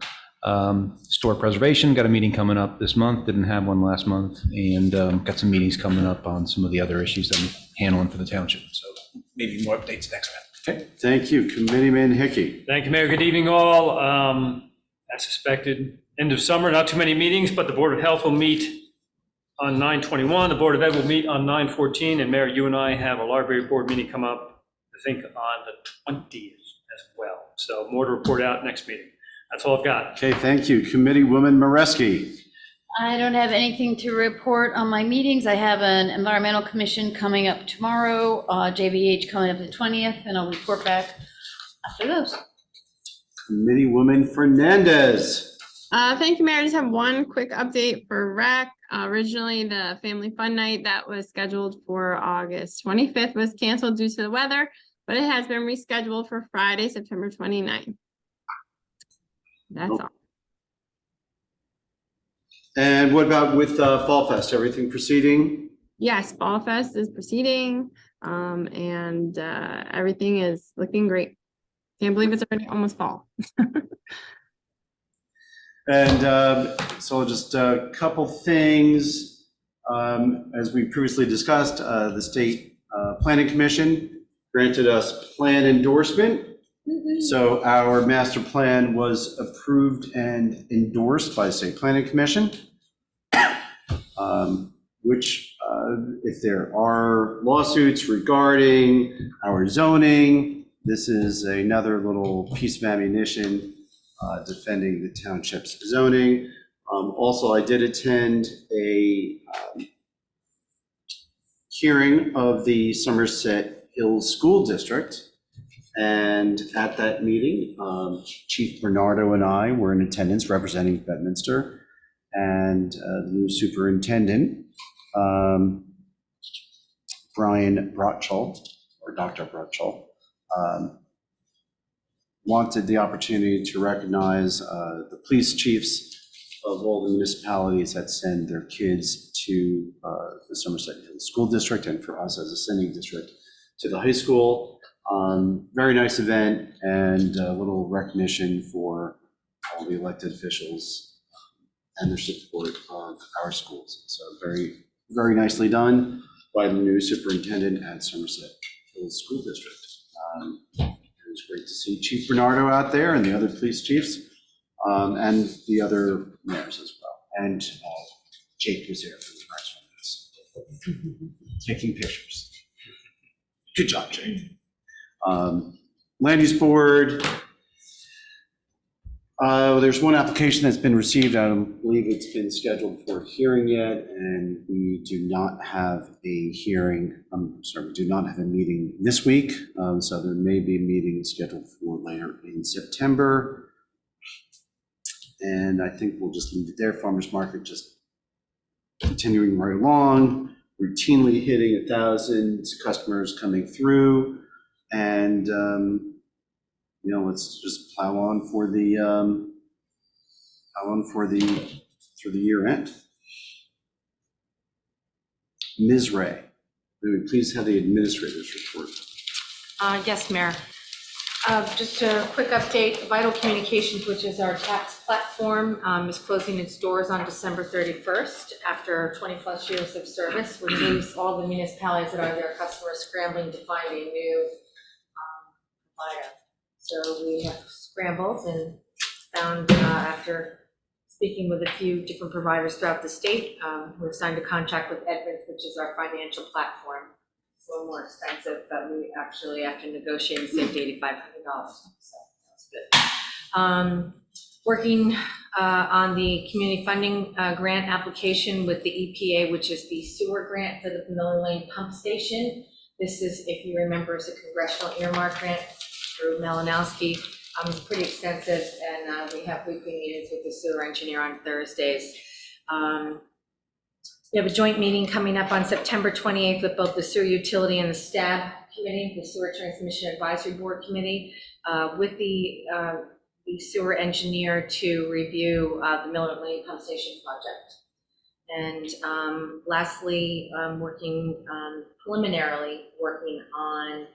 Historic preservation, got a meeting coming up this month, didn't have one last month, and got some meetings coming up on some of the other issues that I'm handling for the township. So maybe more updates next round. Okay, thank you. Committeeman Hickey. Thank you, Mayor. Good evening, all. As suspected, end of summer, not too many meetings, but the Board of Health will meet on 9/21. The Board of Ed will meet on 9/14. And Mayor, you and I have a library board meeting come up, I think, on the 20th as well. So more to report out next meeting. That's all I've got. Okay, thank you. Committeewoman Mareski. I don't have anything to report on my meetings. I have an environmental commission coming up tomorrow, JVH coming up the 20th, and I'll report back after those. Committeewoman Fernandez. Thank you, Mayor. I just have one quick update for rec. Originally, the family fun night that was scheduled for August 25th was canceled due to the weather, but it has been rescheduled for Friday, September 29th. That's all. And what about with Fall Fest? Everything proceeding? Yes, Fall Fest is proceeding, and everything is looking great. Can't believe it's already almost fall. And so just a couple things. As we previously discussed, the State Planning Commission granted us plan endorsement. So our master plan was approved and endorsed by the State Planning Commission, which if there are lawsuits regarding our zoning, this is another little piece of ammunition defending the township's zoning. Also, I did attend a hearing of the Somerset Hills School District. And at that meeting, Chief Bernardo and I were in attendance representing Bedminster, and the new superintendent, Brian Brotchall, or Dr. Brotchall, wanted the opportunity to recognize the police chiefs of all the municipalities that send their kids to the Somerset Hills School District, and for us as a sending district to the high school. Very nice event, and a little recognition for all the elected officials and their support of our schools. So very, very nicely done by the new superintendent at Somerset Hills School District. It was great to see Chief Bernardo out there and the other police chiefs, and the other mayors as well. And Jake was there for the press release, taking pictures. Good job, Jake. Land use board. There's one application that's been received. I don't believe it's been scheduled for a hearing yet, and we do not have a hearing. I'm sorry, we do not have a meeting this week. So there may be a meeting scheduled for later in September. And I think we'll just leave it there. Farmers market just continuing right along, routinely hitting 1,000 customers coming through. And, let's just plow on for the through the year end. Ms. Ray, may we please have the administrator's report? Yes, Mayor. Just a quick update, Vital Communications, which is our tax platform, is closing its doors on December 31st after 20 plus years of service, which leaves all the municipalities that are their customers scrambling to find a new provider. So we have scrambled and found, after speaking with a few different providers throughout the state, we've signed a contract with Edmunds, which is our financial platform. It's a little more expensive, but we actually, after negotiating, saved $8,500. So that's good. Working on the community funding grant application with the EPA, which is the sewer grant for the Miller Lane pump station. This is, if you remember, is a congressional earmark grant through Malinowski. It's pretty extensive, and we have weekly meetings with the sewer engineer on Thursdays. We have a joint meeting coming up on September 28th with both the sewer utility and the STAB committee, the Sewer Transmission Advisory Board committee, with the sewer engineer to review the Miller Lane pump station project. And lastly, preliminarily working on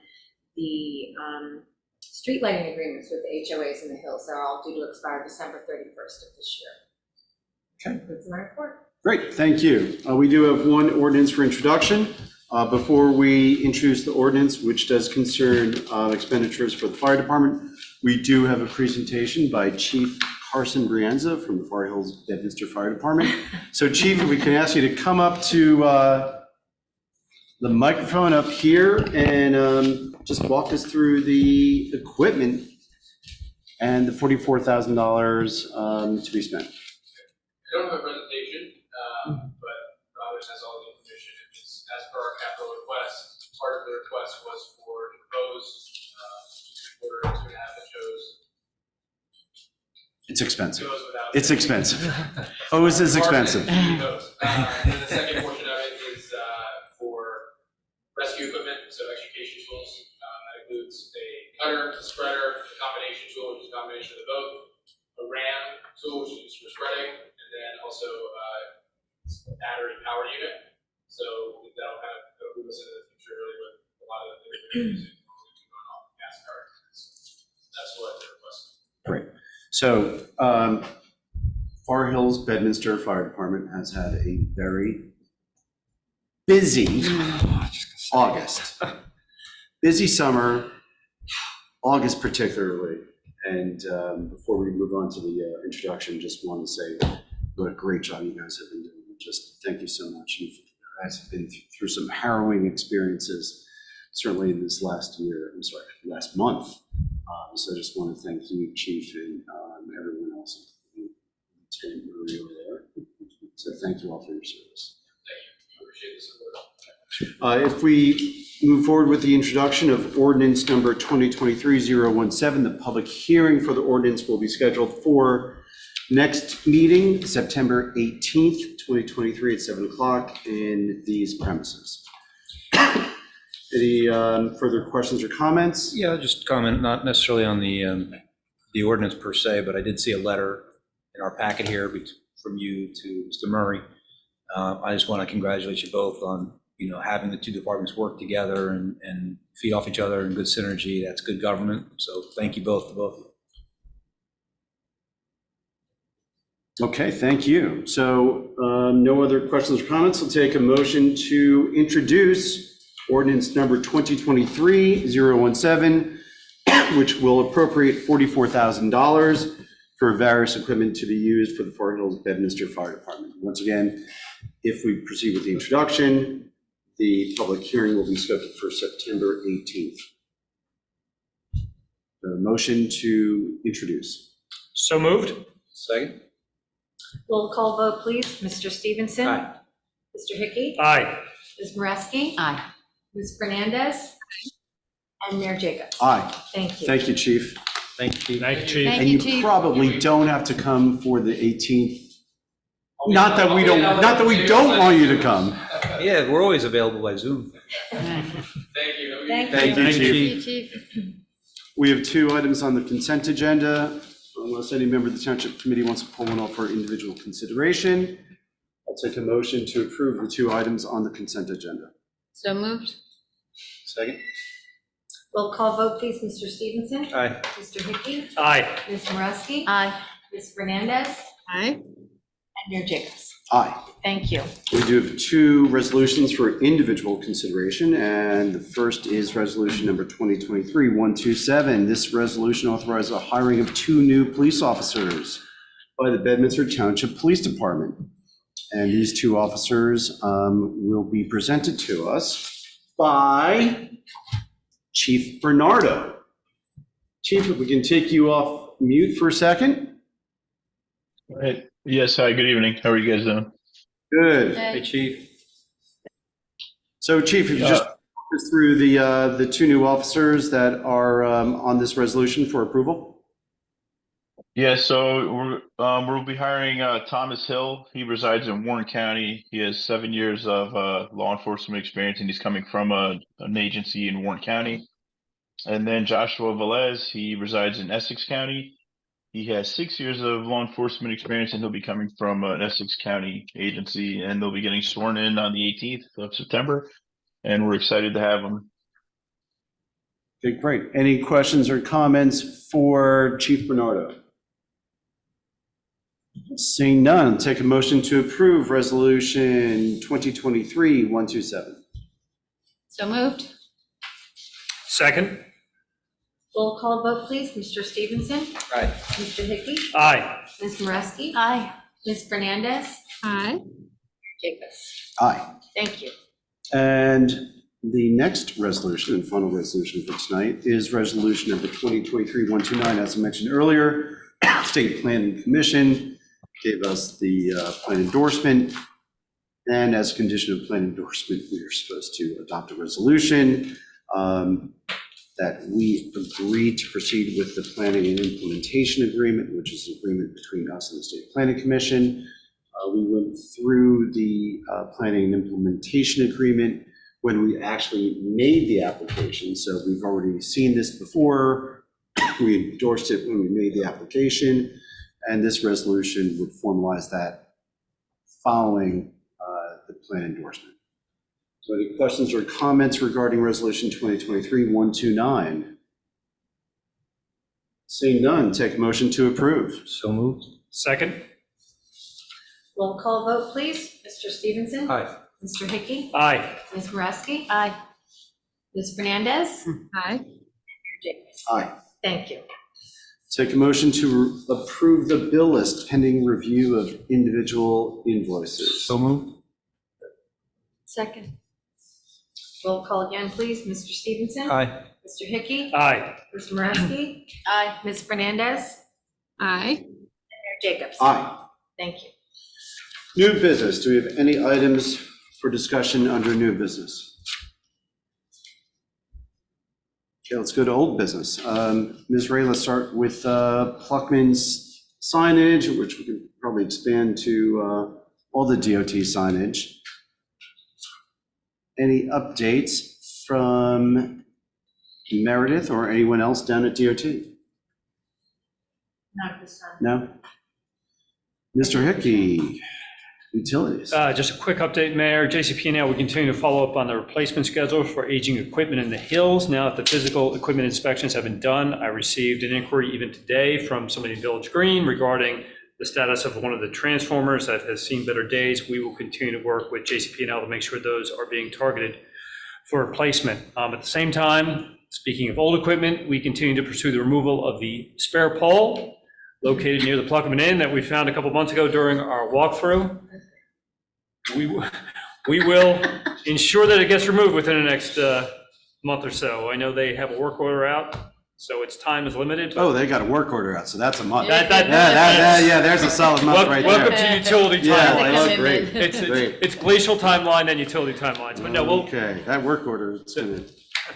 the street lighting agreements with the HOAs in the hills. They're all due to expire December 31st of this year. Okay. That's my report. Great, thank you. We do have one ordinance for introduction. Before we introduce the ordinance, which does concern expenditures for the fire department, we do have a presentation by Chief Carson Brienza from the Far Hills Bedminster Fire Department. So Chief, if we can ask you to come up to the microphone up here and just walk us through the equipment and the $44,000 to be spent. I don't have a presentation, but Robin has all the information. It's as per our capital request. Part of the request was for the proposed 2.25, 2.5 inch. It's expensive. Without It's expensive. Hose is expensive. And the second portion of it is for rescue equipment, so extrication tools. That includes a cutter, a spreader, a combination tool, which is a combination of the both, a ram tool, which is used for spreading, and then also battery power unit. So that'll kind of move us into the future really with a lot of the things we're using going off gas powered units. That's what they're requesting. Great. So Far Hills Bedminster Fire Department has had a very busy August. Busy summer, August particularly. And before we move on to the introduction, just want to say what a great job you guys have been doing. Just thank you so much. You guys have been through some harrowing experiences, certainly in this last month. So I just want to thank you, Chief, and everyone else. So thank you all for your service. Thank you. Appreciate the support. If we move forward with the introduction of ordinance number 2023-017, the public hearing for the ordinance will be scheduled for next meeting, September 18th, 2023 at 7 o'clock in these premises. Any further questions or comments? Yeah, just comment, not necessarily on the ordinance per se, but I did see a letter in our packet here from you to Mr. Murray. I just want to congratulate you both on, having the two departments work together and feed off each other in good synergy. That's good government. So thank you both, to both of you. Okay, thank you. So no other questions or comments. I'll take a motion to introduce ordinance number 2023-017, which will appropriate $44,000 for various equipment to be used for the Far Hills Bedminster Fire Department. Once again, if we proceed with the introduction, the public hearing will be scheduled for September 18th. A motion to introduce. So moved? Second? Roll call vote, please. Mr. Stevenson? Aye. Mr. Hickey? Aye. Ms. Moreski? Aye. Ms. Fernandez? And Mayor Jacobs? Aye. Thank you. Thank you, Chief. Thank you. Thank you, Chief. Thank And you, you Chief. probably don't have to come for the 18th. Not that we don't want you to come. Yeah, we're always available by Zoom. Thank you. Thank you. Thank you, Thank you, Chief. Chief. We have two items on the consent agenda. Unless any member of the Township Committee wants to pull one off for individual consideration, I'll take a motion to approve the two items on the consent agenda. So moved. Second? Roll call vote, please. Mr. Stevenson? Aye. Mr. Hickey? Aye. Ms. Moreski? Aye. Ms. Fernandez? Aye. And Mayor Jacobs? Aye. Thank you. We do have two resolutions for individual consideration, and the first is resolution number 2023-127. This resolution authorizes the hiring of two new police officers by the Bedminster Township Police Department. And these two officers will be presented to us by Chief Bernardo. Chief, if we can take you off mute for a second. Right. Yes, hi, good evening. How are you guys doing? Good. Hey, Chief. So Chief, if you just walk us through the two new officers that are on this resolution for approval. Yeah, so we'll be hiring Thomas Hill. He resides in Warren County. He has 7 years of law enforcement experience, and he's coming from an agency in Warren County. And then Joshua Velez, he resides in Essex County. He has 6 years of law enforcement experience, and he'll be coming from an Essex County agency, and they'll be getting sworn in on the 18th of September, and we're excited to have them. Okay, great. Any questions or comments for Chief Bernardo? Seeing none, take a motion to approve resolution 2023-127. So moved. Second? Roll call vote, please. Mr. Stevenson? Aye. Mr. Hickey? Aye. Ms. Moreski? Aye. Ms. Fernandez? Aye. Jacobs? Aye. Thank you. And the next resolution and final resolution for tonight is resolution number 2023-129. As I mentioned earlier, State Planning Commission gave us the plan endorsement. And as a condition of plan endorsement, we are supposed to adopt a resolution that we agreed to proceed with the planning and implementation agreement, which is an agreement between us and the State Planning Commission. We went through the planning and implementation agreement when we actually made the application. So we've already seen this before. We endorsed it when we made the application, and this resolution would formalize that following the plan endorsement. So any questions or comments regarding Resolution 2023-129? Seeing none, take a motion to approve. So moved. Second? Roll call vote, please. Mr. Stevenson? Aye. Mr. Hickey? Aye. Ms. Moraski? Aye. Ms. Fernandez? Aye. Mayor Jacobs? Aye. Thank you. Take a motion to approve the bill list pending review of individual invoices. So moved. Second. Roll call again, please. Mr. Stevenson? Aye. Mr. Hickey? Aye. Ms. Moraski? Aye. Ms. Fernandez? Aye. Mayor Jacobs? Aye. Thank you. New business. Do we have any items for discussion under new business? Okay, let's go to old business. Ms. Ray, let's start with Pluckman's signage, which we can probably expand to all the DOT signage. Any updates from Meredith or anyone else down at DOT? Not at this time. No? Mr. Hickey, utilities. Just a quick update, Mayor. JCP&L, we continue to follow up on the replacement schedule for aging equipment in the hills. Now that the physical equipment inspections have been done, I received an inquiry even today from somebody in Village Green regarding the status of one of the transformers that has seen better days. We will continue to work with JCP&L to make sure those are being targeted for replacement. At the same time, speaking of old equipment, we continue to pursue the removal of the spare pole located near the Pluckman Inn that we found a couple months ago during our walkthrough. We will ensure that it gets removed within the next month or so. I know they have a work order out, so its time is limited. Oh, they got a work order out, so that's a month. That- Yeah, there's a solid month right there. Welcome to utility Yeah, timelines. well, great. It's Great. it's glacial timeline and utility timelines, but no, Okay, that work order is gonna, I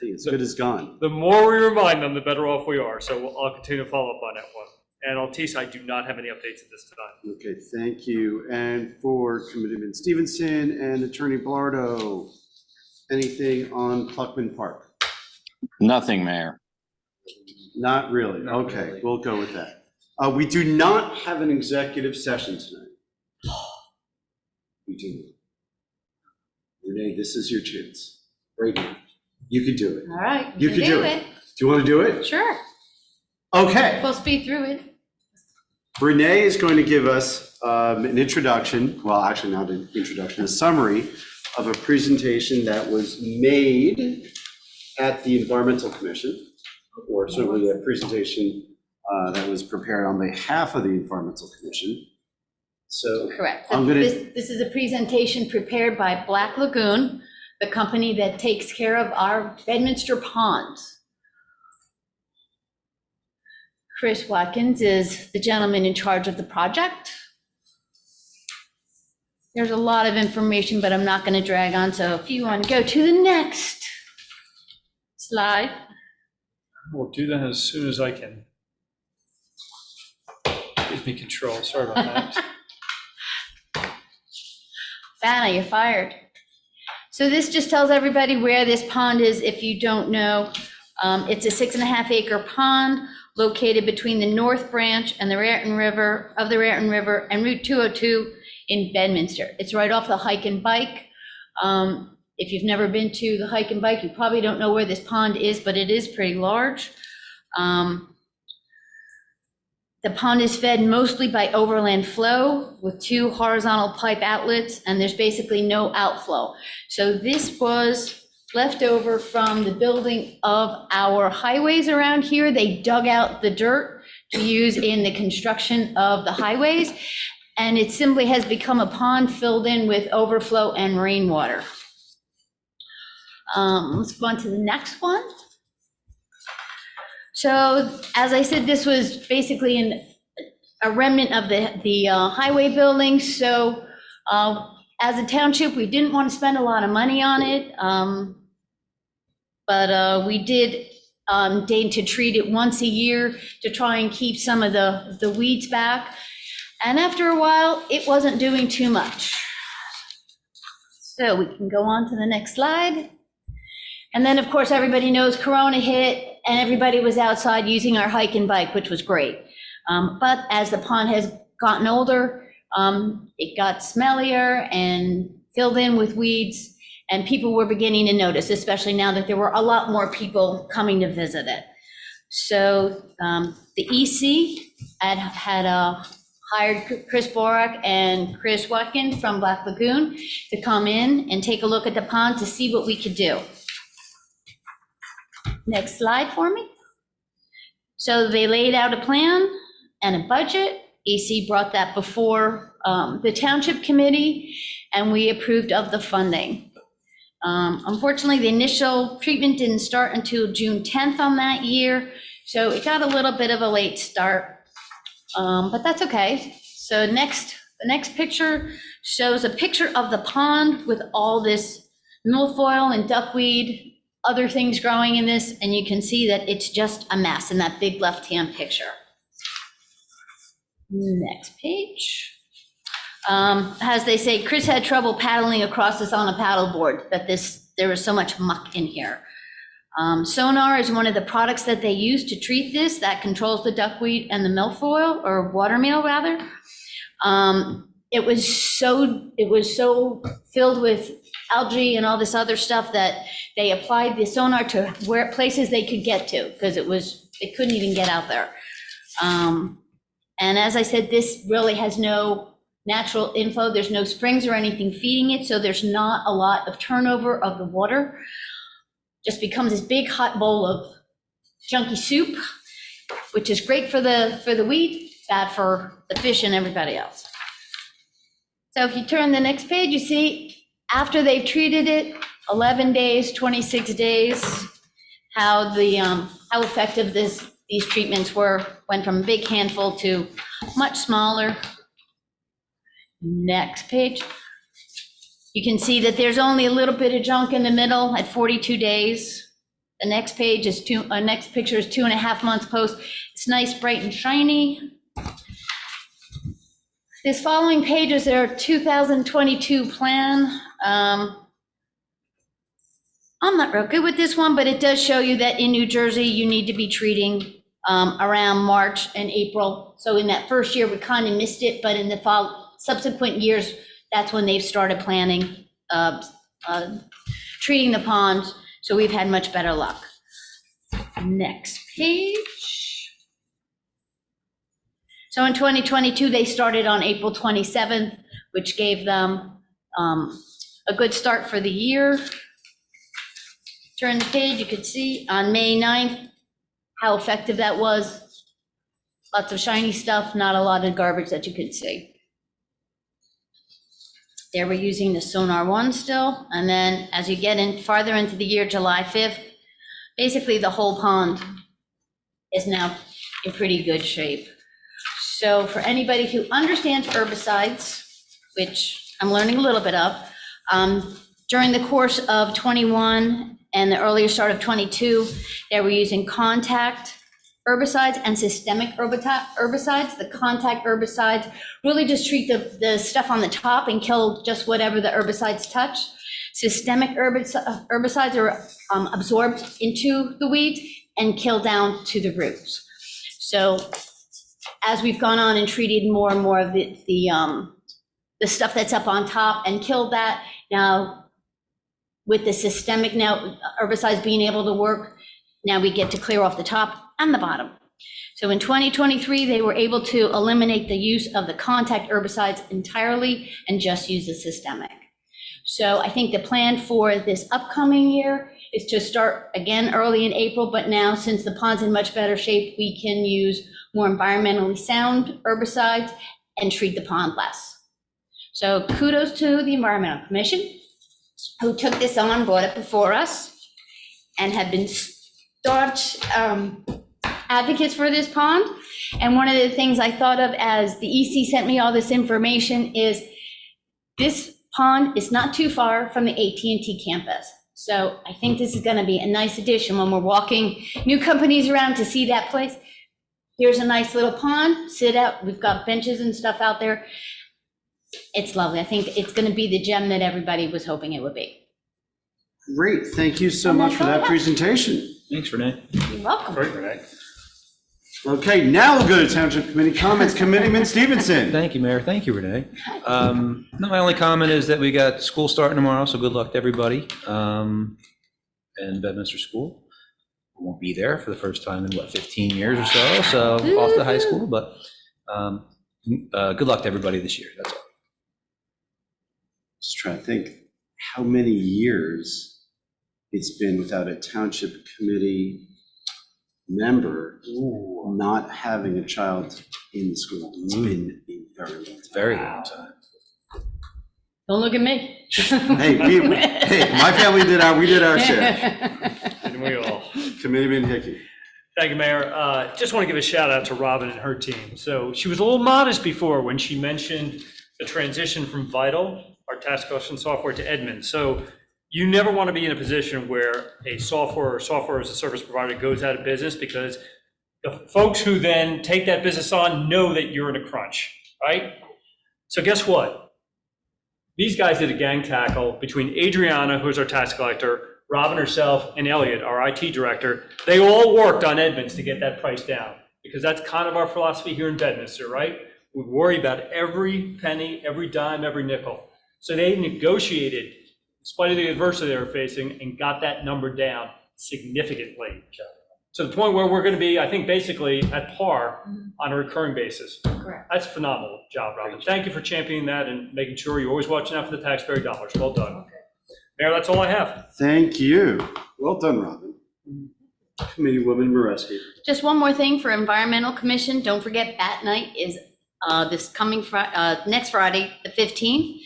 think as good as gone. the more we remind them, the better off we are. So I'll continue to follow up on that one. And Altice, I do not have any updates at this time. Okay, thank you. And for Committeeman Stevenson and Attorney Bilardo, anything on Pluckman Park? Nothing, Mayor. Not really. Okay, we'll go with that. We do not have an executive session tonight. We do. Renee, this is your chance. Right now. You could do it. All right. You can can do it. Do you want to do it? Sure. Okay. We'll speed through it. Renee is going to give us an introduction, well, actually not an introduction, a summary of a presentation that was made at the Environmental Commission, or certainly a presentation that was prepared on behalf of the Environmental Commission. So Correct. I'm gonna- This is a presentation prepared by Black Lagoon, the company that takes care of our Bedminster ponds. Chris Watkins is the gentleman in charge of the project. There's a lot of information, but I'm not going to drag on, so if you want to go to the next slide. We'll do that as soon as I can. Gives me control. Sorry about that. Vanna, you're fired. So this just tells everybody where this pond is if you don't know. It's a 6.5 acre pond located between the North Branch and the Raritan River, and Route 202 in Bedminster. It's right off the hike and bike. If you've never been to the hike and bike, you probably don't know where this pond is, but it is pretty large. The pond is fed mostly by overland flow with 2 horizontal pipe outlets, and there's basically no outflow. So this was left over from the building of our highways around here. They dug out the dirt to use in the construction of the highways, and it simply has become a pond filled in with overflow and rainwater. Let's go on to the next one. So as I said, this was basically a remnant of the highway building. So as a township, we didn't want to spend a lot of money on it, but we did deign to treat it once a year to try and keep some of the weeds back. And after a while, it wasn't doing too much. So we can go on to the next slide. And then, of course, everybody knows Corona hit and everybody was outside using our hike and bike, which was great. But as the pond has gotten older, It got smellier and filled in with weeds, and people were beginning to notice, especially now that there were a lot more people coming to visit it. So the EC had hired Chris Borak and Chris Watkins from Black Lagoon to come in and take a look at the pond to see what we could do. Next slide for me. So they laid out a plan and a budget. EC brought that before the Township Committee, and we approved of the funding. Unfortunately, the initial treatment didn't start until June 10th on that year, so it got a little bit of a late start, but that's okay. So the next picture shows a picture of the pond with all this milfoil and duckweed, other things growing in this, and you can see that it's just a mess in that big left-hand picture. Next page. As they say, Chris had trouble paddling across this on a paddleboard, that there was so much muck in here. Sonar is one of the products that they use to treat this, that controls the duckweed and the milfoil, or watermeal rather. It was so filled with algae and all this other stuff that they applied the sonar to places they could get to, because they couldn't even get out there. And as I said, this really has no natural inflow. There's no springs or anything feeding it, so there's not a lot of turnover of the water. Just becomes this big hot bowl of junky soup, which is great for the weed, bad for the fish and everybody else. So if you turn the next page, you see after they've treated it, 11 days, 26 days, how effective these treatments went from a big handful to much smaller. Next page. You can see that there's only a little bit of junk in the middle at 42 days. The next page is next picture is 2.5 months post. It's nice, bright and shiny. This following page is their 2022 plan. I'm not real good with this one, but it does show you that in New Jersey, you need to be treating around March and April. So in that first year, we kind of missed it, but in the subsequent years, that's when they've started planning, treating the ponds. So we've had much better luck. Next page. So in 2022, they started on April 27th, which gave them a good start for the year. Turn the page, you could see on May 9th how effective that was. Lots of shiny stuff, not a lot of garbage that you could see. There we're using the Sonar 1 still, and then as you get in farther into the year, July 5th, basically the whole pond is now in pretty good shape. So for anybody who understands herbicides, which I'm learning a little bit of, during the course of 21 and the earlier start of 22, they were using contact herbicides and systemic herbicides. The contact herbicides really just treat the stuff on the top and kill just whatever the herbicides touch. Systemic herbicides are absorbed into the weeds and kill down to the roots. So as we've gone on and treated more and more of the stuff that's up on top and killed that, now with the systemic herbicides being able to work, now we get to clear off the top and the bottom. So in 2023, they were able to eliminate the use of the contact herbicides entirely and just use the systemic. So I think the plan for this upcoming year is to start again early in April, but now since the pond's in much better shape, we can use more environmentally sound herbicides and treat the pond less. So kudos to the Environmental Commission, who took this on, brought it before us, and have been staunch advocates for this pond. And one of the things I thought of as the EC sent me all this information is this pond is not too far from the AT&T campus. So I think this is going to be a nice addition when we're walking new companies around to see that place. Here's a nice little pond, sit out, we've got benches and stuff out there. It's lovely. I think it's going to be the gem that everybody was hoping it would be. Great, thank you so much for that presentation. Thanks, Renee. You're welcome. Great, Renee. Okay, now we'll go to Township Committee comments. Committeeman Stevenson. Thank you, Mayor. Thank you, Renee. No, my only comment is that we got school starting tomorrow, so good luck to everybody. And Bedminster School won't be there for the first time in, 15 years or so off to high school, but good luck to everybody this year, that's all. Just trying to think how many years it's been without a Township Committee member not having a child in the school. It's been a very long time. Very long time. Don't look at me. Hey, hey, my family we did our share. And we all. Committeeman Hickey. Thank you, Mayor. Just want to give a shout out to Robin and her team. So she was a little modest before when she mentioned the transition from Vital, our task collection software, to Edmund. So you never want to be in a position where a software or software as a service provider goes out of business, because the folks who then take that business on know that you're in a crunch, right? So guess what? These guys did a gang tackle between Adriana, who's our tax collector, Robin herself, and Elliot, our IT director. They all worked on Edmonds to get that price down, because that's kind of our philosophy here in Bedminster, right? We worry about every penny, every dime, every nickel. So they negotiated, in spite of the adversity they were facing, and got that number down significantly. To the point where we're going to be, I think, basically at par on a recurring basis. Correct. That's a phenomenal job, Robin. Thank you for championing that and making sure you're always watching out for the taxpayer dollars. Well done. Okay. Mayor, that's all I have. Thank you. Well done, Robin. Committeewoman Moreski. Just one more thing for Environmental Commission. Don't forget Bat Night is this coming next Friday, the 15th.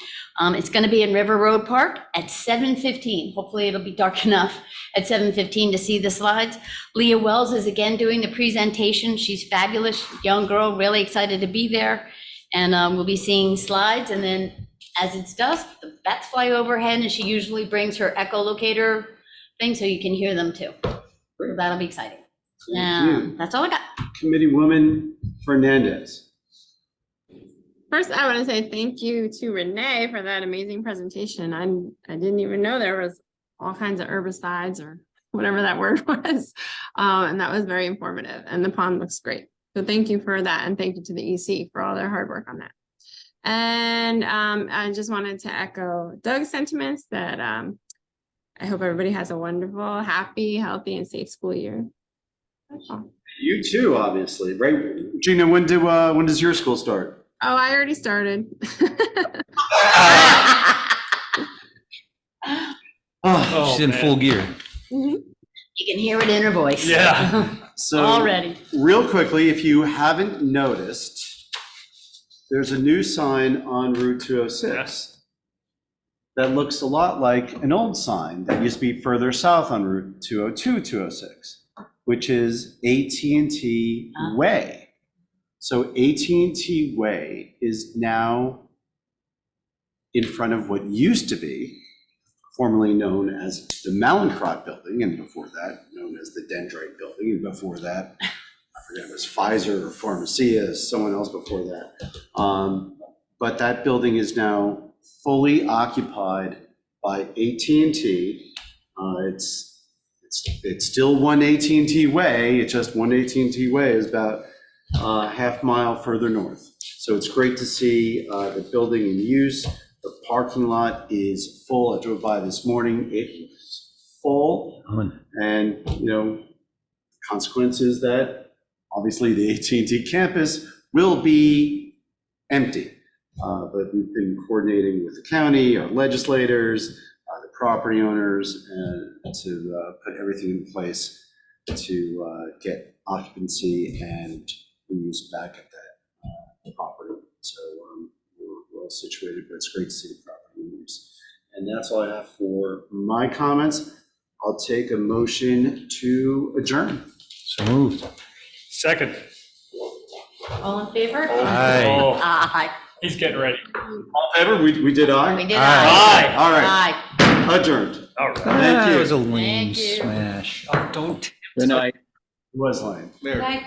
It's going to be in River Road Park at 7:15. Hopefully it'll be dark enough at 7:15 to see the slides. Leah Wells is again doing the presentation. She's fabulous, young girl, really excited to be there. And we'll be seeing slides, and then as it's dusk, the bats fly overhead, and she usually brings her echolocator thing so you can hear them too. So that'll be exciting. Thank you. That's all I got. Committeewoman Fernandez. First, I want to say thank you to Renee for that amazing presentation. I didn't even know there was all kinds of herbicides or whatever that word was. And that was very informative, and the pond looks great. So thank you for that. And thank you to the EC for all their hard work on that. And I just wanted to echo Doug's sentiments that I hope everybody has a wonderful, happy, healthy, and safe school year. That's all. You too, obviously, right? Gina, when does your school start? Oh, I already started. Oh, She's in full gear. You can hear it in her voice. Yeah. so Already. real quickly, if you haven't noticed, there's a new sign on Route 206 Yes. that looks a lot like an old sign that used to be further south on Route 202, 206, which is AT&T Way. So AT&T Way is now in front of what used to be formerly known as the Mallinckrodt Building, and before that, known as the Dendrite Building, and before that, I forget if it was Pfizer or Pharmacia, someone else before that. But that building is now fully occupied by AT&T. It's still one AT&T Way. It's just one AT&T Way is about half mile further north. So it's great to see the building in use. The parking lot is full. I drove by this morning. It was full. And, consequence is that obviously the AT&T campus will be empty. But we've been coordinating with the county, our legislators, the property owners, and to put everything in place to get occupancy and use back at that property. So we're well situated, but it's great to see the property in use. And that's all I have for my comments. I'll take a motion to adjourn. So moved. Second. All in favor? Aye. Oh, Aye. he's getting ready. All in favor? We did aye? We did Aye. aye. All right, Aye. adjourned. All right. Thank you. That was a lame Thank you. smash. Oh, don't. Good night. It was lame. Good night.